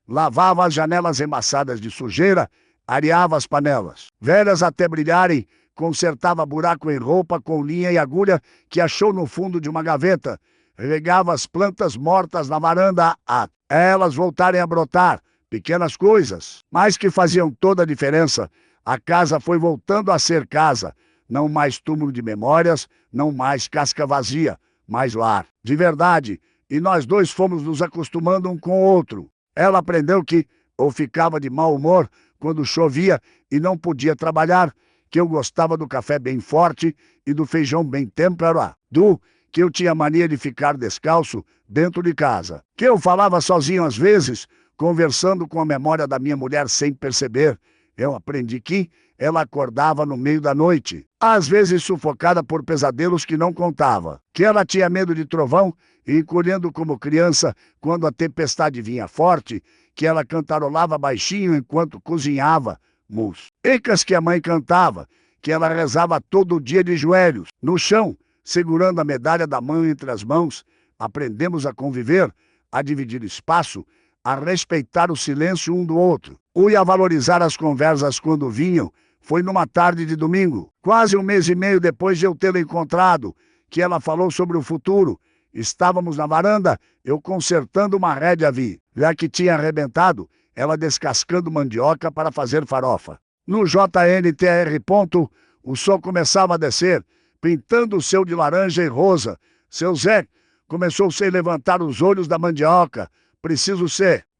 Speaker 1: Lavava as janelas embaçadas de sujeira, areava as panelas velhas até brilharem, consertava buraco em roupa com linha e agulha que achou no fundo de uma gaveta, regava as plantas mortas na varanda até elas voltarem a brotar. Pequenas coisas, mas que faziam toda a diferença. A casa foi voltando a ser casa, não mais túmulo de memórias, não mais casca vazia, mais lar de verdade. E nós dois fomos nos acostumando um com o outro. Ela aprendeu que ou ficava de mau humor quando chovia e não podia trabalhar, que eu gostava do café bem forte e do feijão bem temperado, que eu tinha mania de ficar descalço dentro de casa, que eu falava sozinho às vezes, conversando com a memória da minha mulher sem perceber. Eu aprendi que ela acordava no meio da noite, às vezes sufocada por pesadelos que não contava, que ela tinha medo de trovão e, encolhendo como criança quando a tempestade vinha forte, que ela cantarolava baixinho enquanto cozinhava, músicas que a mãe cantava, que ela rezava todo dia de joelhos, no chão, segurando a medalha da mãe entre as mãos. Aprendemos a conviver, a dividir espaço, a respeitar o silêncio um do outro, e a valorizar as conversas quando vinham. Foi numa tarde de domingo, quase 1 mês e meio depois de eu tê-la encontrado, que ela falou sobre o futuro. Estávamos na varanda, eu consertando uma rédea já que tinha arrebentado, ela descascando mandioca para fazer farofa. No JNTR. O sol começava a descer, pintando o céu de laranja e rosa. Seu Zé Começou sem levantar os olhos da mandioca. Preciso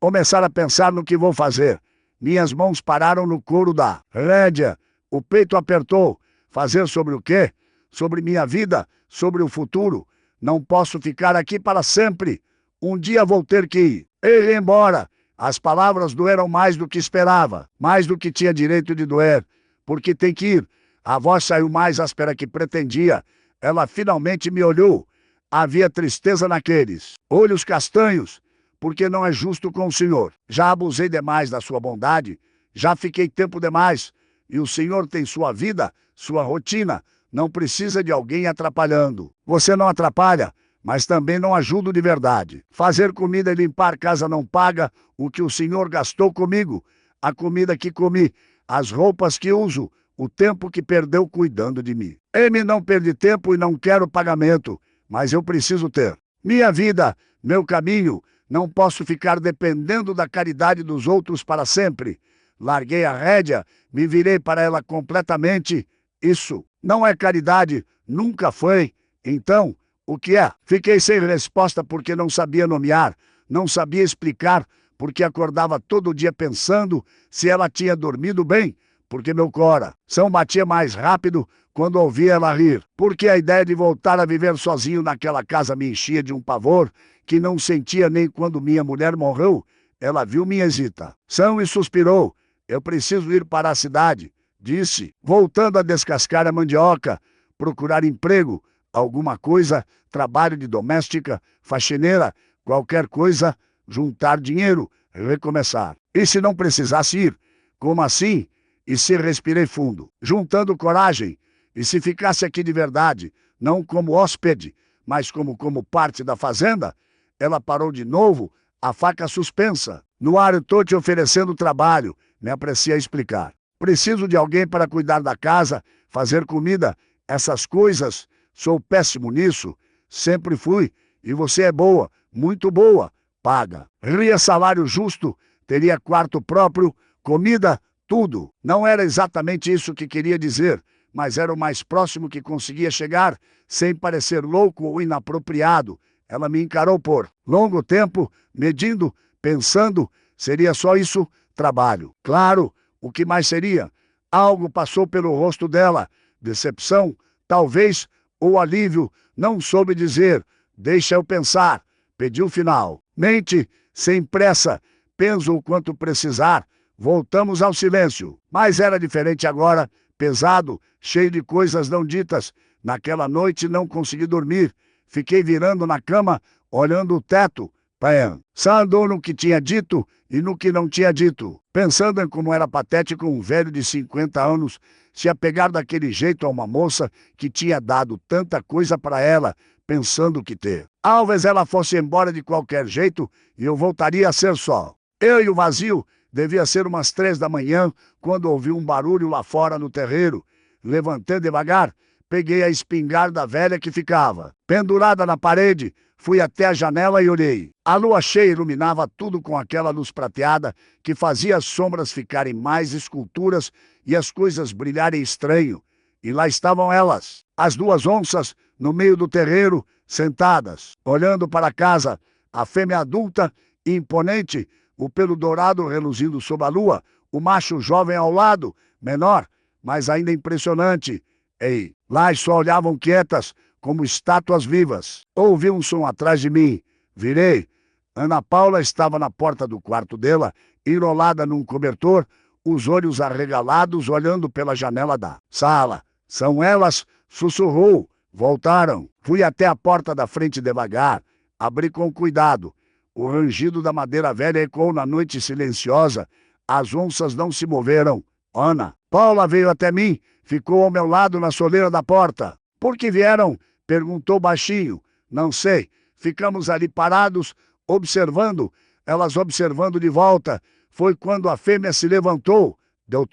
Speaker 1: começar a pensar no que vou fazer. Minhas mãos pararam no couro da rédea. O peito apertou. Fazer sobre o quê? Sobre minha vida? Sobre o futuro? Não posso ficar aqui para sempre. Um dia vou ter que ir embora. As palavras doeram mais do que esperava, mais do que tinha direito de doer. Porque tem que ir. A voz saiu mais áspera que pretendia. Ela finalmente me olhou. Havia tristeza naqueles olhos castanhos, porque não é justo com o senhor. Já abusei demais da sua bondade, já fiquei tempo demais, e o senhor tem sua vida, sua rotina, não precisa de alguém atrapalhando. Você não atrapalha, mas também não ajuda de verdade. Fazer comida e limpar casa não paga o que o senhor gastou comigo, a comida que comi, as roupas que uso, o tempo que perdeu cuidando de mim. Ele não perde tempo e não quero pagamento, mas eu preciso ter minha vida, meu caminho. Não posso ficar dependendo da caridade dos outros para sempre. Larguei a rédea, me virei para ela completamente. Isso não é caridade, nunca foi. Então, o que é? Fiquei sem resposta porque não sabia nomear, não sabia explicar, porque acordava todo dia pensando se ela tinha dormido bem, porque meu coração batia mais rápido quando ouvia ela rir, porque a ideia de voltar a viver sozinho naquela casa me enchia de um pavor que não sentia nem quando minha mulher morreu. Ela viu minha hesitação e suspirou. Eu preciso ir para a cidade, disse, voltando a descascar a mandioca, procurar emprego, alguma coisa, trabalho de doméstica, faxineira, qualquer coisa, juntar dinheiro, recomeçar. E se não precisasse ir? Como assim? E se respirei fundo, juntando coragem, e se ficasse aqui de verdade, não como hóspede, mas como parte da fazenda? Ela parou de novo, a faca suspensa. No ar, estou te oferecendo trabalho, me apressei a explicar. Preciso de alguém para cuidar da casa, fazer comida, essas coisas. Sou péssimo nisso, sempre fui, e você é boa, muito boa, paga. Ria salário justo, teria quarto próprio, comida, tudo. Não era exatamente isso que queria dizer, mas era o mais próximo que conseguia chegar, sem parecer louco ou inapropriado. Ela me encarou por longo tempo, medindo, pensando, seria só isso? Trabalho. Claro, o que mais seria? Algo passou pelo rosto dela, decepção, talvez, ou alívio, não soube dizer. Deixa eu pensar. Pediu finalmente, sem pressa, penso o quanto precisar. Voltamos ao silêncio, mas era diferente agora, pesado, cheio de coisas não ditas. Naquela noite não consegui dormir. Fiquei virando na cama, olhando o teto, pensando no que tinha dito e no que não tinha dito. Pensando em como era patético um velho de 50 anos se apegar daquele jeito a uma moça que tinha dado tanta coisa para ela, pensando que talvez ela fosse embora de qualquer jeito e eu voltaria a ser só. Eu e o vazio. Devia ser umas 3 da manhã, quando ouvi um barulho lá fora no terreiro. Levantei devagar, peguei a espingarda velha que ficava pendurada na parede, fui até a janela e olhei. A lua cheia iluminava tudo com aquela luz prateada que fazia as sombras ficarem mais esculturas e as coisas brilharem estranho. E lá estavam elas, as 2 onças, no meio do terreiro, sentadas, olhando para a casa, a fêmea adulta e imponente, o pelo dourado reluzindo sob a lua, o macho jovem ao lado, menor, mas ainda impressionante. Ei, lá só olhavam quietas, como estátuas vivas. Ouvi um som atrás de mim. Virei. Ana Paula estava na porta do quarto dela, enrolada num cobertor, os olhos arregalados, olhando pela janela da sala. São elas, sussurrou. Voltaram. Fui até a porta da frente devagar. Abri com cuidado. O rangido da madeira velha ecoou na noite silenciosa. As onças não se moveram. Ana Paula veio até mim, ficou ao meu lado na soleira da porta. Por que vieram? Perguntou baixinho. Não sei. Ficamos ali parados, observando, elas observando de volta. Foi quando a fêmea se levantou, deu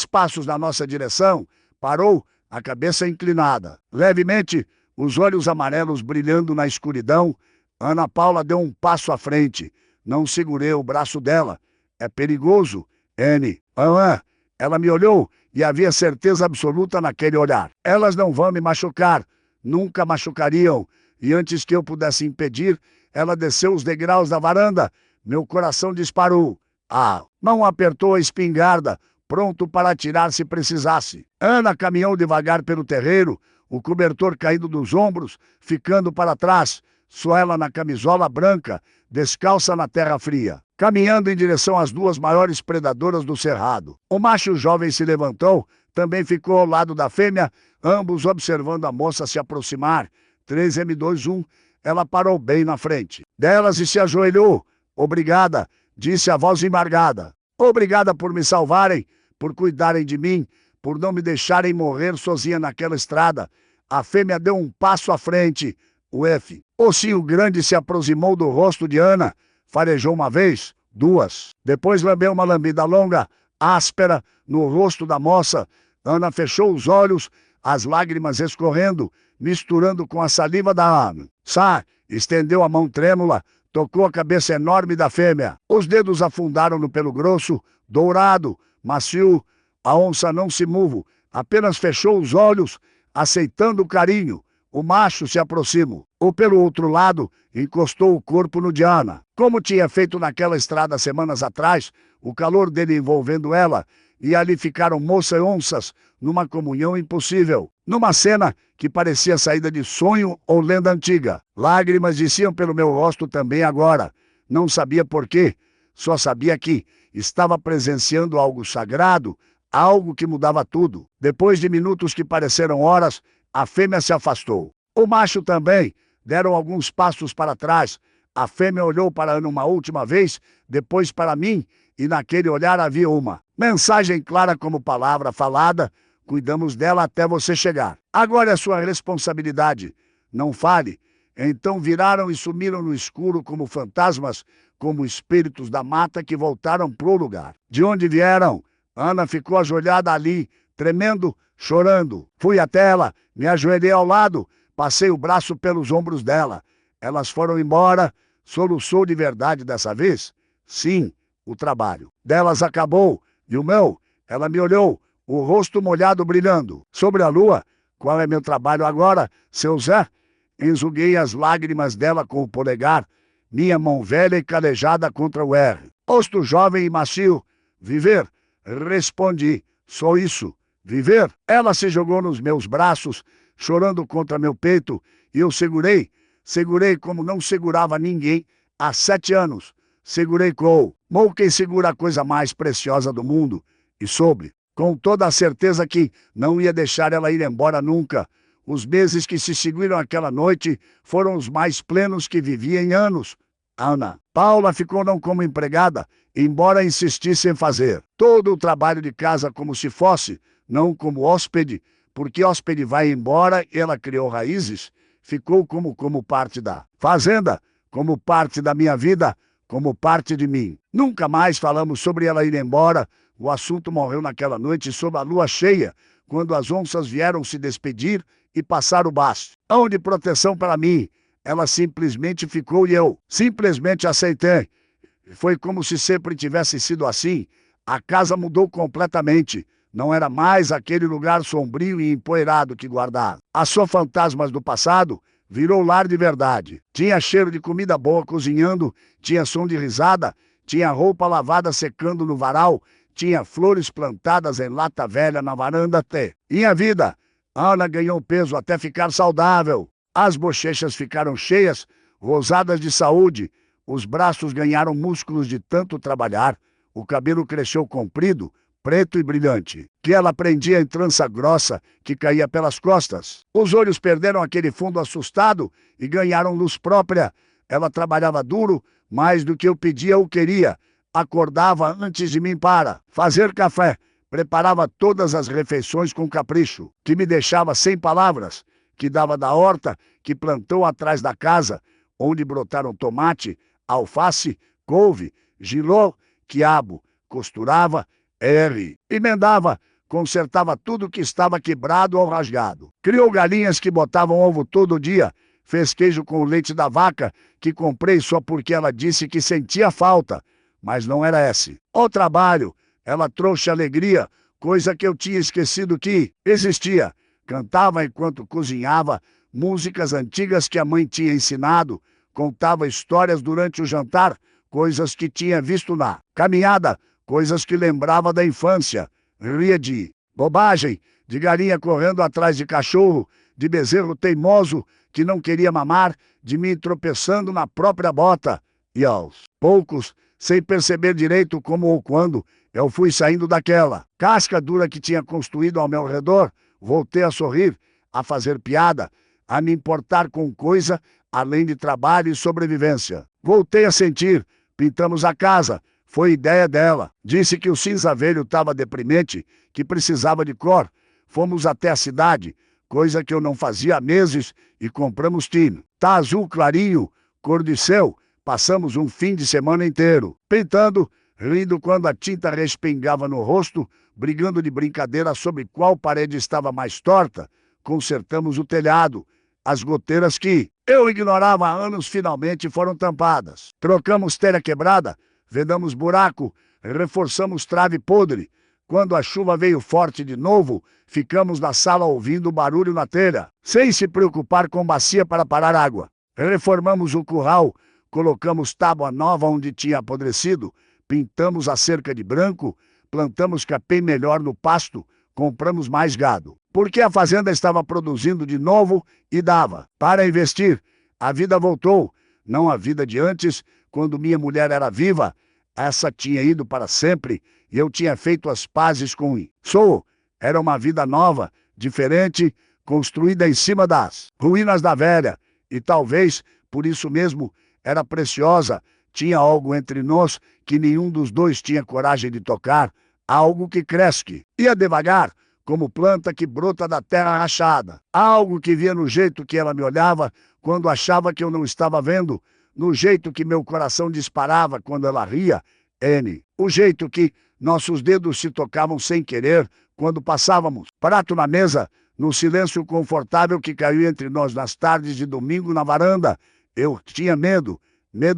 Speaker 1: passos na nossa direção, parou, a cabeça inclinada. Levemente, os olhos amarelos brilhando na escuridão. Ana Paula deu um passo à frente. Não segurei o braço dela. É perigoso, N. Ela me olhou e havia certeza absoluta naquele olhar. Elas não vão me machucar. Nunca machucariam. e antes que eu pudesse impedir, ela desceu os degraus da varanda. Meu coração disparou. A mão apertou a espingarda, pronto para atirar se precisasse. Ana caminhou devagar pelo terreiro, o cobertor caído dos ombros, ficando para trás, só ela na camisola branca, descalça na terra fria, caminhando em direção às duas maiores predadoras do cerrado. O macho jovem se levantou, também ficou ao lado da fêmea, ambos observando a moça se aproximar. 3M21, ela parou bem na frente delas e se ajoelhou. Obrigada, disse a voz embargada. Obrigada por me salvarem, por cuidarem de mim, por não me deixarem morrer sozinha naquela estrada. A fêmea deu um passo à frente. O F. Ossinho grande se aproximou do rosto de Ana, farejou uma vez, duas. Depois lambeu uma lambida longa, áspera, no rosto da moça. Ana fechou os olhos, as lágrimas escorrendo, misturando com a saliva da Ana. Sá estendeu a mão trêmula, tocou a cabeça enorme da fêmea. Os dedos afundaram no pelo grosso, dourado, macio. A onça não se moveu, apenas fechou os olhos, aceitando o carinho. O macho se aproximou. Ou pelo outro lado, encostou o corpo no de Ana. Como tinha feito naquela estrada semanas atrás, o calor dele envolvendo ela, e ali ficaram moça e onças, numa comunhão impossível. Numa cena que parecia saída de sonho ou lenda antiga. Lágrimas desciam pelo meu rosto também agora. Não sabia por quê, só sabia que estava presenciando algo sagrado, algo que mudava tudo. Depois de minutos que pareceram horas, a fêmea se afastou. O macho também. Deram alguns passos para trás. A fêmea olhou para Ana uma última vez, depois para mim, e naquele olhar havia uma mensagem clara como palavra falada. Cuidamos dela até você chegar. Agora é sua responsabilidade. Não fale. Então viraram e sumiram no escuro como fantasmas, como espíritos da mata que voltaram pro lugar. De onde vieram? Ana ficou ajoelhada ali, tremendo, chorando. Fui até ela, me ajoelhei ao lado, passei o braço pelos ombros dela. Elas foram embora. Soluçou de verdade dessa vez? Sim, o trabalho delas acabou. E o meu? Ela me olhou, o rosto molhado brilhando. Sobre a lua, qual é meu trabalho agora, seu Zé? Enxuguei as lágrimas dela com o polegar, minha mão velha e calejada contra o R. Rosto jovem e macio. Viver? Respondi. Só isso. Viver? Ela se jogou nos meus braços, chorando contra meu peito, e eu segurei como não segurava ninguém há 7 anos. Segurei com quem segura a coisa mais preciosa do mundo, e soube, com toda a certeza que não ia deixar ela ir embora nunca. Os meses que se seguiram aquela noite foram os mais plenos que vivi em anos. Ana Paula ficou não como empregada, embora insistisse em fazer todo o trabalho de casa como se fosse, não como hóspede, porque hóspede vai embora e ela criou raízes, ficou como parte da fazenda, como parte da minha vida, como parte de mim. Nunca mais falamos sobre ela ir embora. O assunto morreu naquela noite sob a lua cheia, quando as onças vieram se despedir e passar o basto. Hão de proteção para mim. Ela simplesmente ficou e eu simplesmente aceitei. Foi como se sempre tivesse sido assim. A casa mudou completamente. Não era mais aquele lugar sombrio e empoeirado que guardava. As só fantasmas do passado virou lar de verdade. Tinha cheiro de comida boa cozinhando, tinha som de risada, tinha roupa lavada secando no varal, tinha flores plantadas em lata velha na varanda até. Minha vida, Ana ganhou peso até ficar saudável. As bochechas ficaram cheias, rosadas de saúde. Os braços ganharam músculos de tanto trabalhar. O cabelo cresceu comprido, preto e brilhante, que ela prendia em trança grossa que caía pelas costas. Os olhos perderam aquele fundo assustado e ganharam luz própria. Ela trabalhava duro, mais do que eu pedia ou queria. Acordava antes de mim para fazer café. Preparava todas as refeições com capricho, que me deixava sem palavras, que dava da horta que plantou atrás da casa, onde brotaram tomate, alface, couve, giló, quiabo. Costurava, emendava, consertava tudo que estava quebrado ou rasgado. Criou galinhas que botavam ovo todo dia. Fez queijo com o leite da vaca, que comprei só porque ela disse que sentia falta. Mas não era esse o trabalho. Ela trouxe alegria, coisa que eu tinha esquecido que existia. Cantava enquanto cozinhava músicas antigas que a mãe tinha ensinado, contava histórias durante o jantar, coisas que tinha visto na caminhada, coisas que lembrava da infância. Ria de bobagem, de galinha correndo atrás de cachorro, de bezerro teimoso que não queria mamar, de mim tropeçando na própria bota. E aos poucos, sem perceber direito como ou quando, eu fui saindo daquela casca dura que tinha construído ao meu redor. Voltei a sorrir, a fazer piada, a me importar com coisa além de trabalho e sobrevivência. Voltei a sentir, pintamos a casa, foi ideia dela. Disse que o cinza velho estava deprimente, que precisava de cor. Fomos até a cidade, coisa que eu não fazia há meses, e compramos tinta. Tá azul clarinho, cor de céu. Passamos um fim de semana inteiro, pintando, rindo quando a tinta respingava no rosto, brigando de brincadeira sobre qual parede estava mais torta. Consertamos o telhado. As goteiras que eu ignorava há anos finalmente foram tampadas. Trocamos telha quebrada, vedamos buraco, reforçamos trave podre. Quando a chuva veio forte de novo, ficamos na sala ouvindo o barulho na telha, sem se preocupar com bacia para parar água. Reformamos o curral, colocamos tábua nova onde tinha apodrecido, pintamos a cerca de branco, plantamos capim melhor no pasto, compramos mais gado. Porque a fazenda estava produzindo de novo e dava para investir. A vida voltou, não a vida de antes, quando minha mulher era viva. Essa tinha ido para sempre e eu tinha feito as pazes com isso. Era uma vida nova, diferente, construída em cima das ruínas da velha. E talvez, por isso mesmo, era preciosa. Tinha algo entre nós que nenhum dos dois tinha coragem de tocar. Algo que cresce, ia devagar, como planta que brota da terra rachada. Algo que via no jeito que ela me olhava quando achava que eu não estava vendo, no jeito que meu coração disparava quando ela ria, o jeito que nossos dedos se tocavam sem querer quando passávamos prato na mesa, no silêncio confortável que caiu entre nós nas tardes de domingo na varanda. Eu tinha medo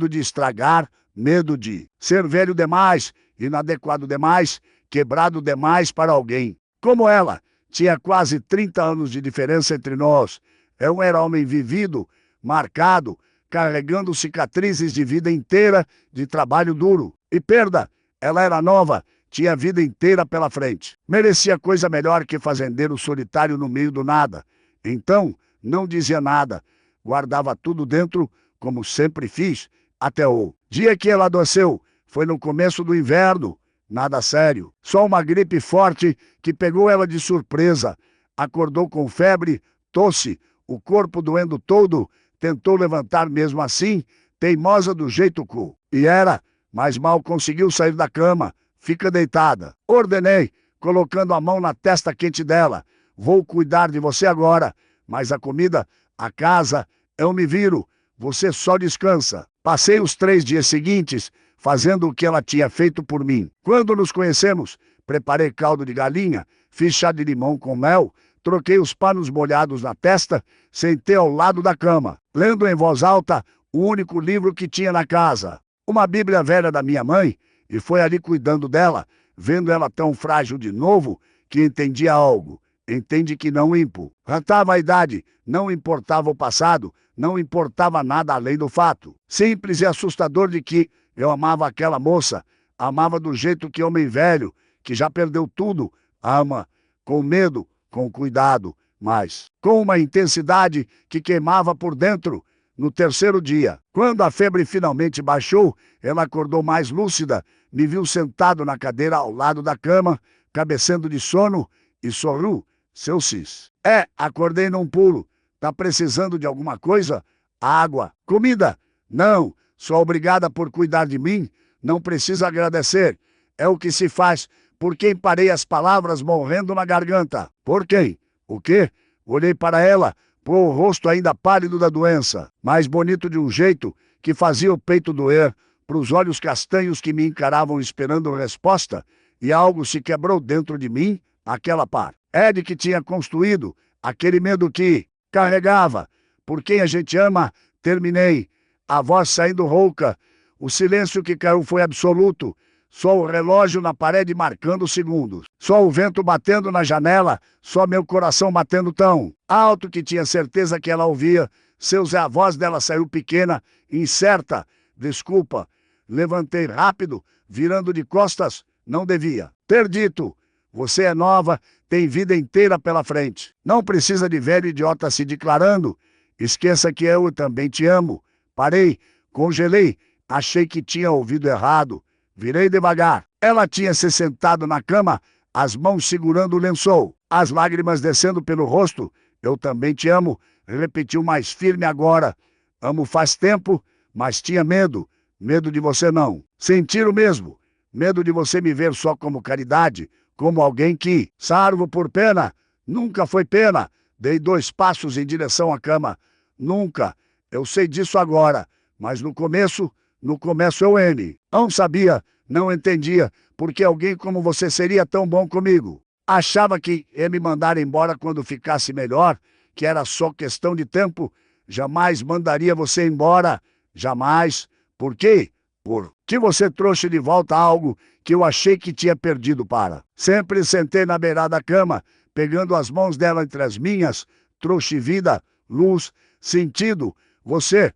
Speaker 1: de estragar, medo de ser velho demais, inadequado demais, quebrado demais para alguém. Como ela, tinha quase 30 anos de diferença entre nós. Eu era homem vivido, marcado, carregando cicatrizes de vida inteira, de trabalho duro. E perda, ela era nova, tinha a vida inteira pela frente. Merecia coisa melhor que fazendeiro solitário no meio do nada. Então, não dizia nada, guardava tudo dentro, como sempre fiz, até o dia que ela adoeceu. Foi no começo do inverno. Nada sério, só uma gripe forte que pegou ela de surpresa. Acordou com febre, tosse, o corpo doendo todo, tentou levantar mesmo assim, teimosa do jeito cool. E era, mas mal conseguiu sair da cama. Fica deitada. Ordenei, colocando a mão na testa quente dela. Vou cuidar de você agora, mas a comida, a casa, eu me viro. Você só descansa. Passei os 3 dias seguintes fazendo o que ela tinha feito por mim. Quando nos conhecemos, preparei caldo de galinha, fiz chá de limão com mel, troquei os panos molhados na testa, sentei ao lado da cama, lendo em voz alta o único livro que tinha na casa, uma Bíblia velha da minha mãe, e foi ali cuidando dela, vendo ela tão frágil de novo, que entendia algo. Entende que não importava a idade, não importava o passado, não importava nada além do fato simples e assustador de que eu amava aquela moça, amava do jeito que homem velho, que já perdeu tudo, ama, com medo, com cuidado, mas com uma intensidade que queimava por dentro. No 3º dia, quando a febre finalmente baixou, ela acordou mais lúcida, me viu sentado na cadeira ao lado da cama, cabeceando de sono, e sorriu. Seu cis. Acordei num pulo. Tá precisando de alguma coisa? Água? Comida? Não. Sou obrigada por cuidar de mim. Não precisa agradecer. É o que se faz por quem parei as palavras morrendo na garganta. Por quem? O quê? Olhei para ela, por o rosto ainda pálido da doença, mais bonito de um jeito que fazia o peito doer, pros olhos castanhos que me encaravam esperando resposta, e algo se quebrou dentro de mim, aquela parede que tinha construído, aquele medo que carregava. Por quem a gente ama, terminei. A voz saindo rouca. O silêncio que caiu foi absoluto. Só o relógio na parede marcando segundos. Só o vento batendo na janela, só meu coração batendo tão alto que tinha certeza que ela ouvia. A voz dela saiu pequena, incerta. Desculpa. Levantei rápido, virando de costas. Não devia ter dito. Você é nova, tem vida inteira pela frente. Não precisa de velho idiota se declarando. Esqueça que eu também te amo. Parei, congelei, achei que tinha ouvido errado. Virei devagar. Ela tinha se sentado na cama, as mãos segurando o lençol, as lágrimas descendo pelo rosto. Eu também te amo, repetiu mais firme agora. Amo faz tempo, mas tinha medo. Medo de você não sentir o mesmo. Medo de você me ver só como caridade, como alguém que salvo por pena. Nunca foi pena. Dei 2 passos em direção à cama. Nunca. Eu sei disso agora. Mas no começo eu não sabia, não entendia, porque alguém como você seria tão bom comigo. Achava que ia me mandar embora quando ficasse melhor, que era só questão de tempo. Jamais mandaria você embora. Jamais. Por quê? Porque você trouxe de volta algo que eu achei que tinha perdido para. Sempre sentei na beirada da cama, pegando as mãos dela entre as minhas. Trouxe vida, luz, sentido. Você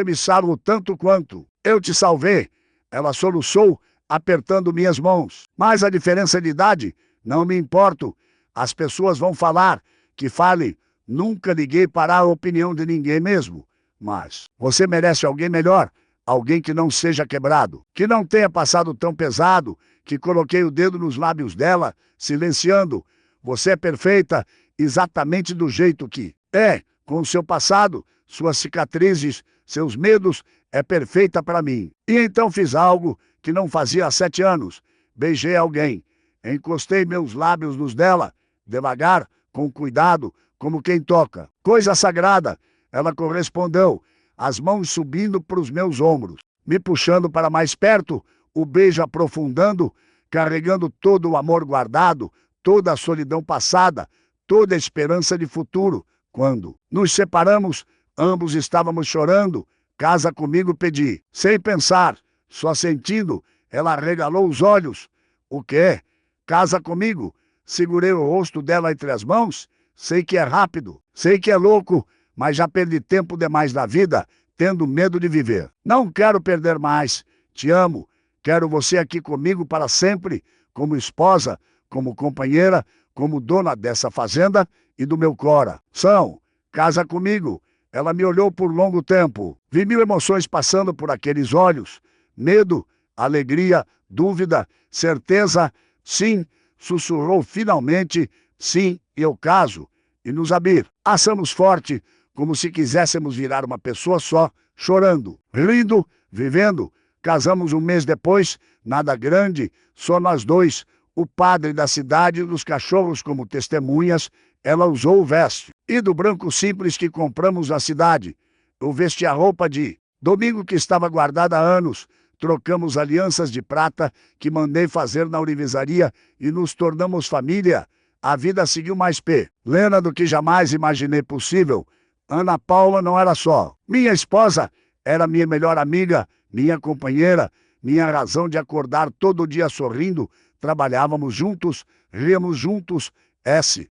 Speaker 1: me salvou tanto quanto eu te salvei. Ela soluçou, apertando minhas mãos. Mas a diferença de idade, não me importo. As pessoas vão falar, que falem. Nunca liguei para a opinião de ninguém mesmo. Mas você merece alguém melhor. Alguém que não seja quebrado, que não tenha passado tão pesado, que coloquei o dedo nos lábios dela, silenciando. Você é perfeita, exatamente do jeito que é, com o seu passado, suas cicatrizes, seus medos, é perfeita para mim. E então fiz algo que não fazia há 7 anos. Beijei alguém, encostei meus lábios nos dela, devagar, com cuidado, como quem toca. Coisa sagrada, ela correspondeu. As mãos subindo para os meus ombros, me puxando para mais perto, o beijo aprofundando, carregando todo o amor guardado, toda a solidão passada, toda a esperança de futuro. Quando nos separamos, ambos estávamos chorando. Casa comigo, pedi, sem pensar, só sentindo. Ela arregalou os olhos. O quê? Casa comigo? Segurei o rosto dela entre as mãos. Sei que é rápido, sei que é louco, mas já perdi tempo demais na vida, tendo medo de viver. Não quero perder mais. Te amo. Quero você aqui comigo para sempre, como esposa, como companheira, como dona dessa fazenda e do meu coração. Casa comigo. Ela me olhou por longo tempo. Vi 1000 emoções passando por aqueles olhos. Medo, alegria, dúvida, certeza. Sim, sussurrou finalmente. Sim, eu caso. E nos abraçamos forte, como se quiséssemos virar uma pessoa só, chorando, rindo, vivendo. Casamos 1 mês depois, nada grande, só nós dois, o padre da cidade e os cachorros como testemunhas. Ela usou o veste e do branco simples que compramos na cidade. Eu vesti a roupa de domingo que estava guardada há anos. Trocamos alianças de prata que mandei fazer na ourivesaria e nos tornamos família. A vida seguiu mais plena do que jamais imaginei possível. Ana Paula não era só minha esposa, era minha melhor amiga, minha companheira, minha razão de acordar todo dia sorrindo. Trabalhávamos juntos, ríamos juntos,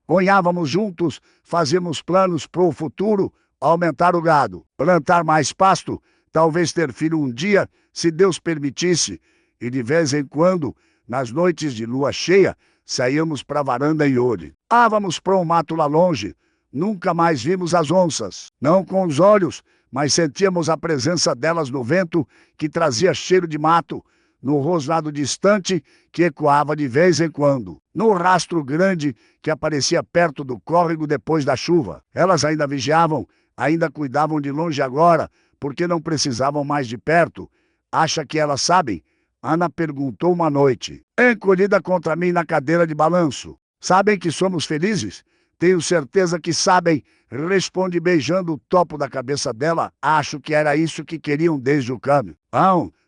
Speaker 1: sonhávamos juntos, fazíamos planos para o futuro, aumentar o gado, plantar mais pasto, talvez ter filho um dia, se Deus permitisse. E de vez em quando, nas noites de lua cheia, saíamos para a varanda e olhávamos para um mato lá longe. Nunca mais vimos as onças, não com os olhos, mas sentíamos a presença delas no vento que trazia cheiro de mato, no rosnado distante que ecoava de vez em quando, no rastro grande que aparecia perto do córrego depois da chuva. Elas ainda vigiavam, ainda cuidavam de longe agora, porque não precisavam mais de perto. Acha que elas sabem? Ana perguntou uma noite, encolhida contra mim na cadeira de balanço. Sabem que somos felizes? Tenho certeza que sabem, responde beijando o topo da cabeça dela. Acho que era isso que queriam desde o câmbio.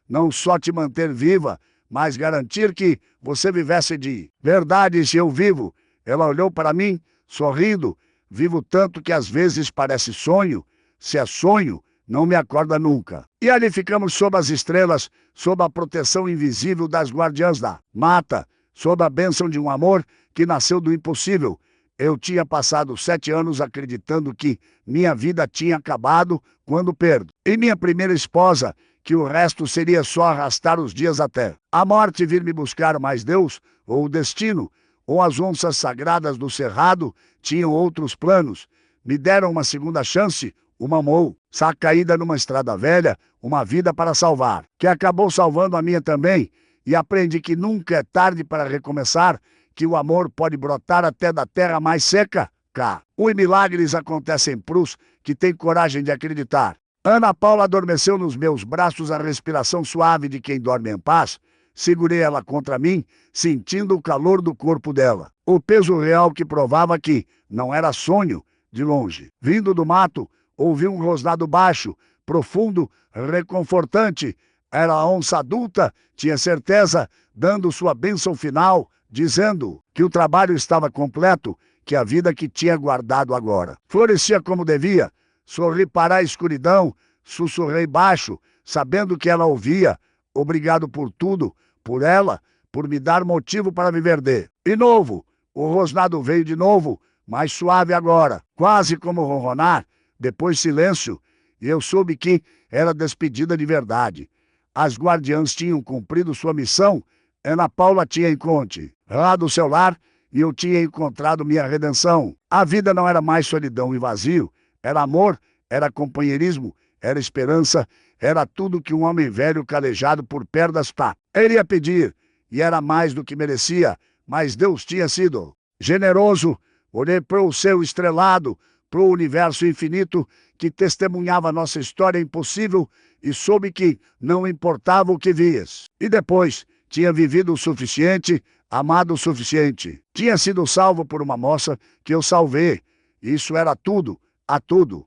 Speaker 1: Não só te manter viva, mas garantir que você vivesse de verdade. Se eu vivo, ela olhou para mim, sorrindo. Vivo tanto que às vezes parece sonho. Se é sonho, não me acorda nunca. E ali ficamos sob as estrelas, sob a proteção invisível das guardiãs da mata, sob a bênção de um amor que nasceu do impossível. Eu tinha passado 7 anos acreditando que minha vida tinha acabado quando perdo. E minha primeira esposa, que o resto seria só arrastar os dias até a morte vir me buscar, mas Deus, ou o destino, ou as onças sagradas do cerrado tinham outros planos. Me deram uma segunda chance, uma mou, caída numa estrada velha, uma vida para salvar, que acabou salvando a minha também, e aprendi que nunca é tarde para recomeçar, que o amor pode brotar até da terra mais seca. Os milagres acontecem pros que têm coragem de acreditar. Ana Paula adormeceu nos meus braços, a respiração suave de quem dorme em paz. Segurei ela contra mim, sentindo o calor do corpo dela. O peso real que provava que não era sonho, de longe. Vindo do mato, ouvi um rosnado baixo, profundo, reconfortante. Era a onça adulta, tinha certeza, dando sua bênção final, dizendo que o trabalho estava completo, que a vida que tinha guardado agora florescia como devia. Sorri para a escuridão, sussurrei baixo, sabendo que ela ouvia. Obrigado por tudo, por ela, por me dar motivo para viver de novo. O rosnado veio de novo, mais suave agora, quase como ronronar. Depois silêncio, e eu soube que era despedida de verdade. As guardiãs tinham cumprido sua missão. Ana Paula tinha encontrado seu lar e eu tinha encontrado minha redenção. A vida não era mais solidão e vazio, era amor, era companheirismo, era esperança, era tudo que um homem velho calejado por perdas iria pedir, e era mais do que merecia, mas Deus tinha sido generoso. Olhei para o céu estrelado, para o universo infinito que testemunhava nossa história impossível e soube que não importava o que vias. E depois tinha vivido o suficiente, amado o suficiente. Tinha sido salvo por uma moça que eu salvei. Isso era tudo, a tudo.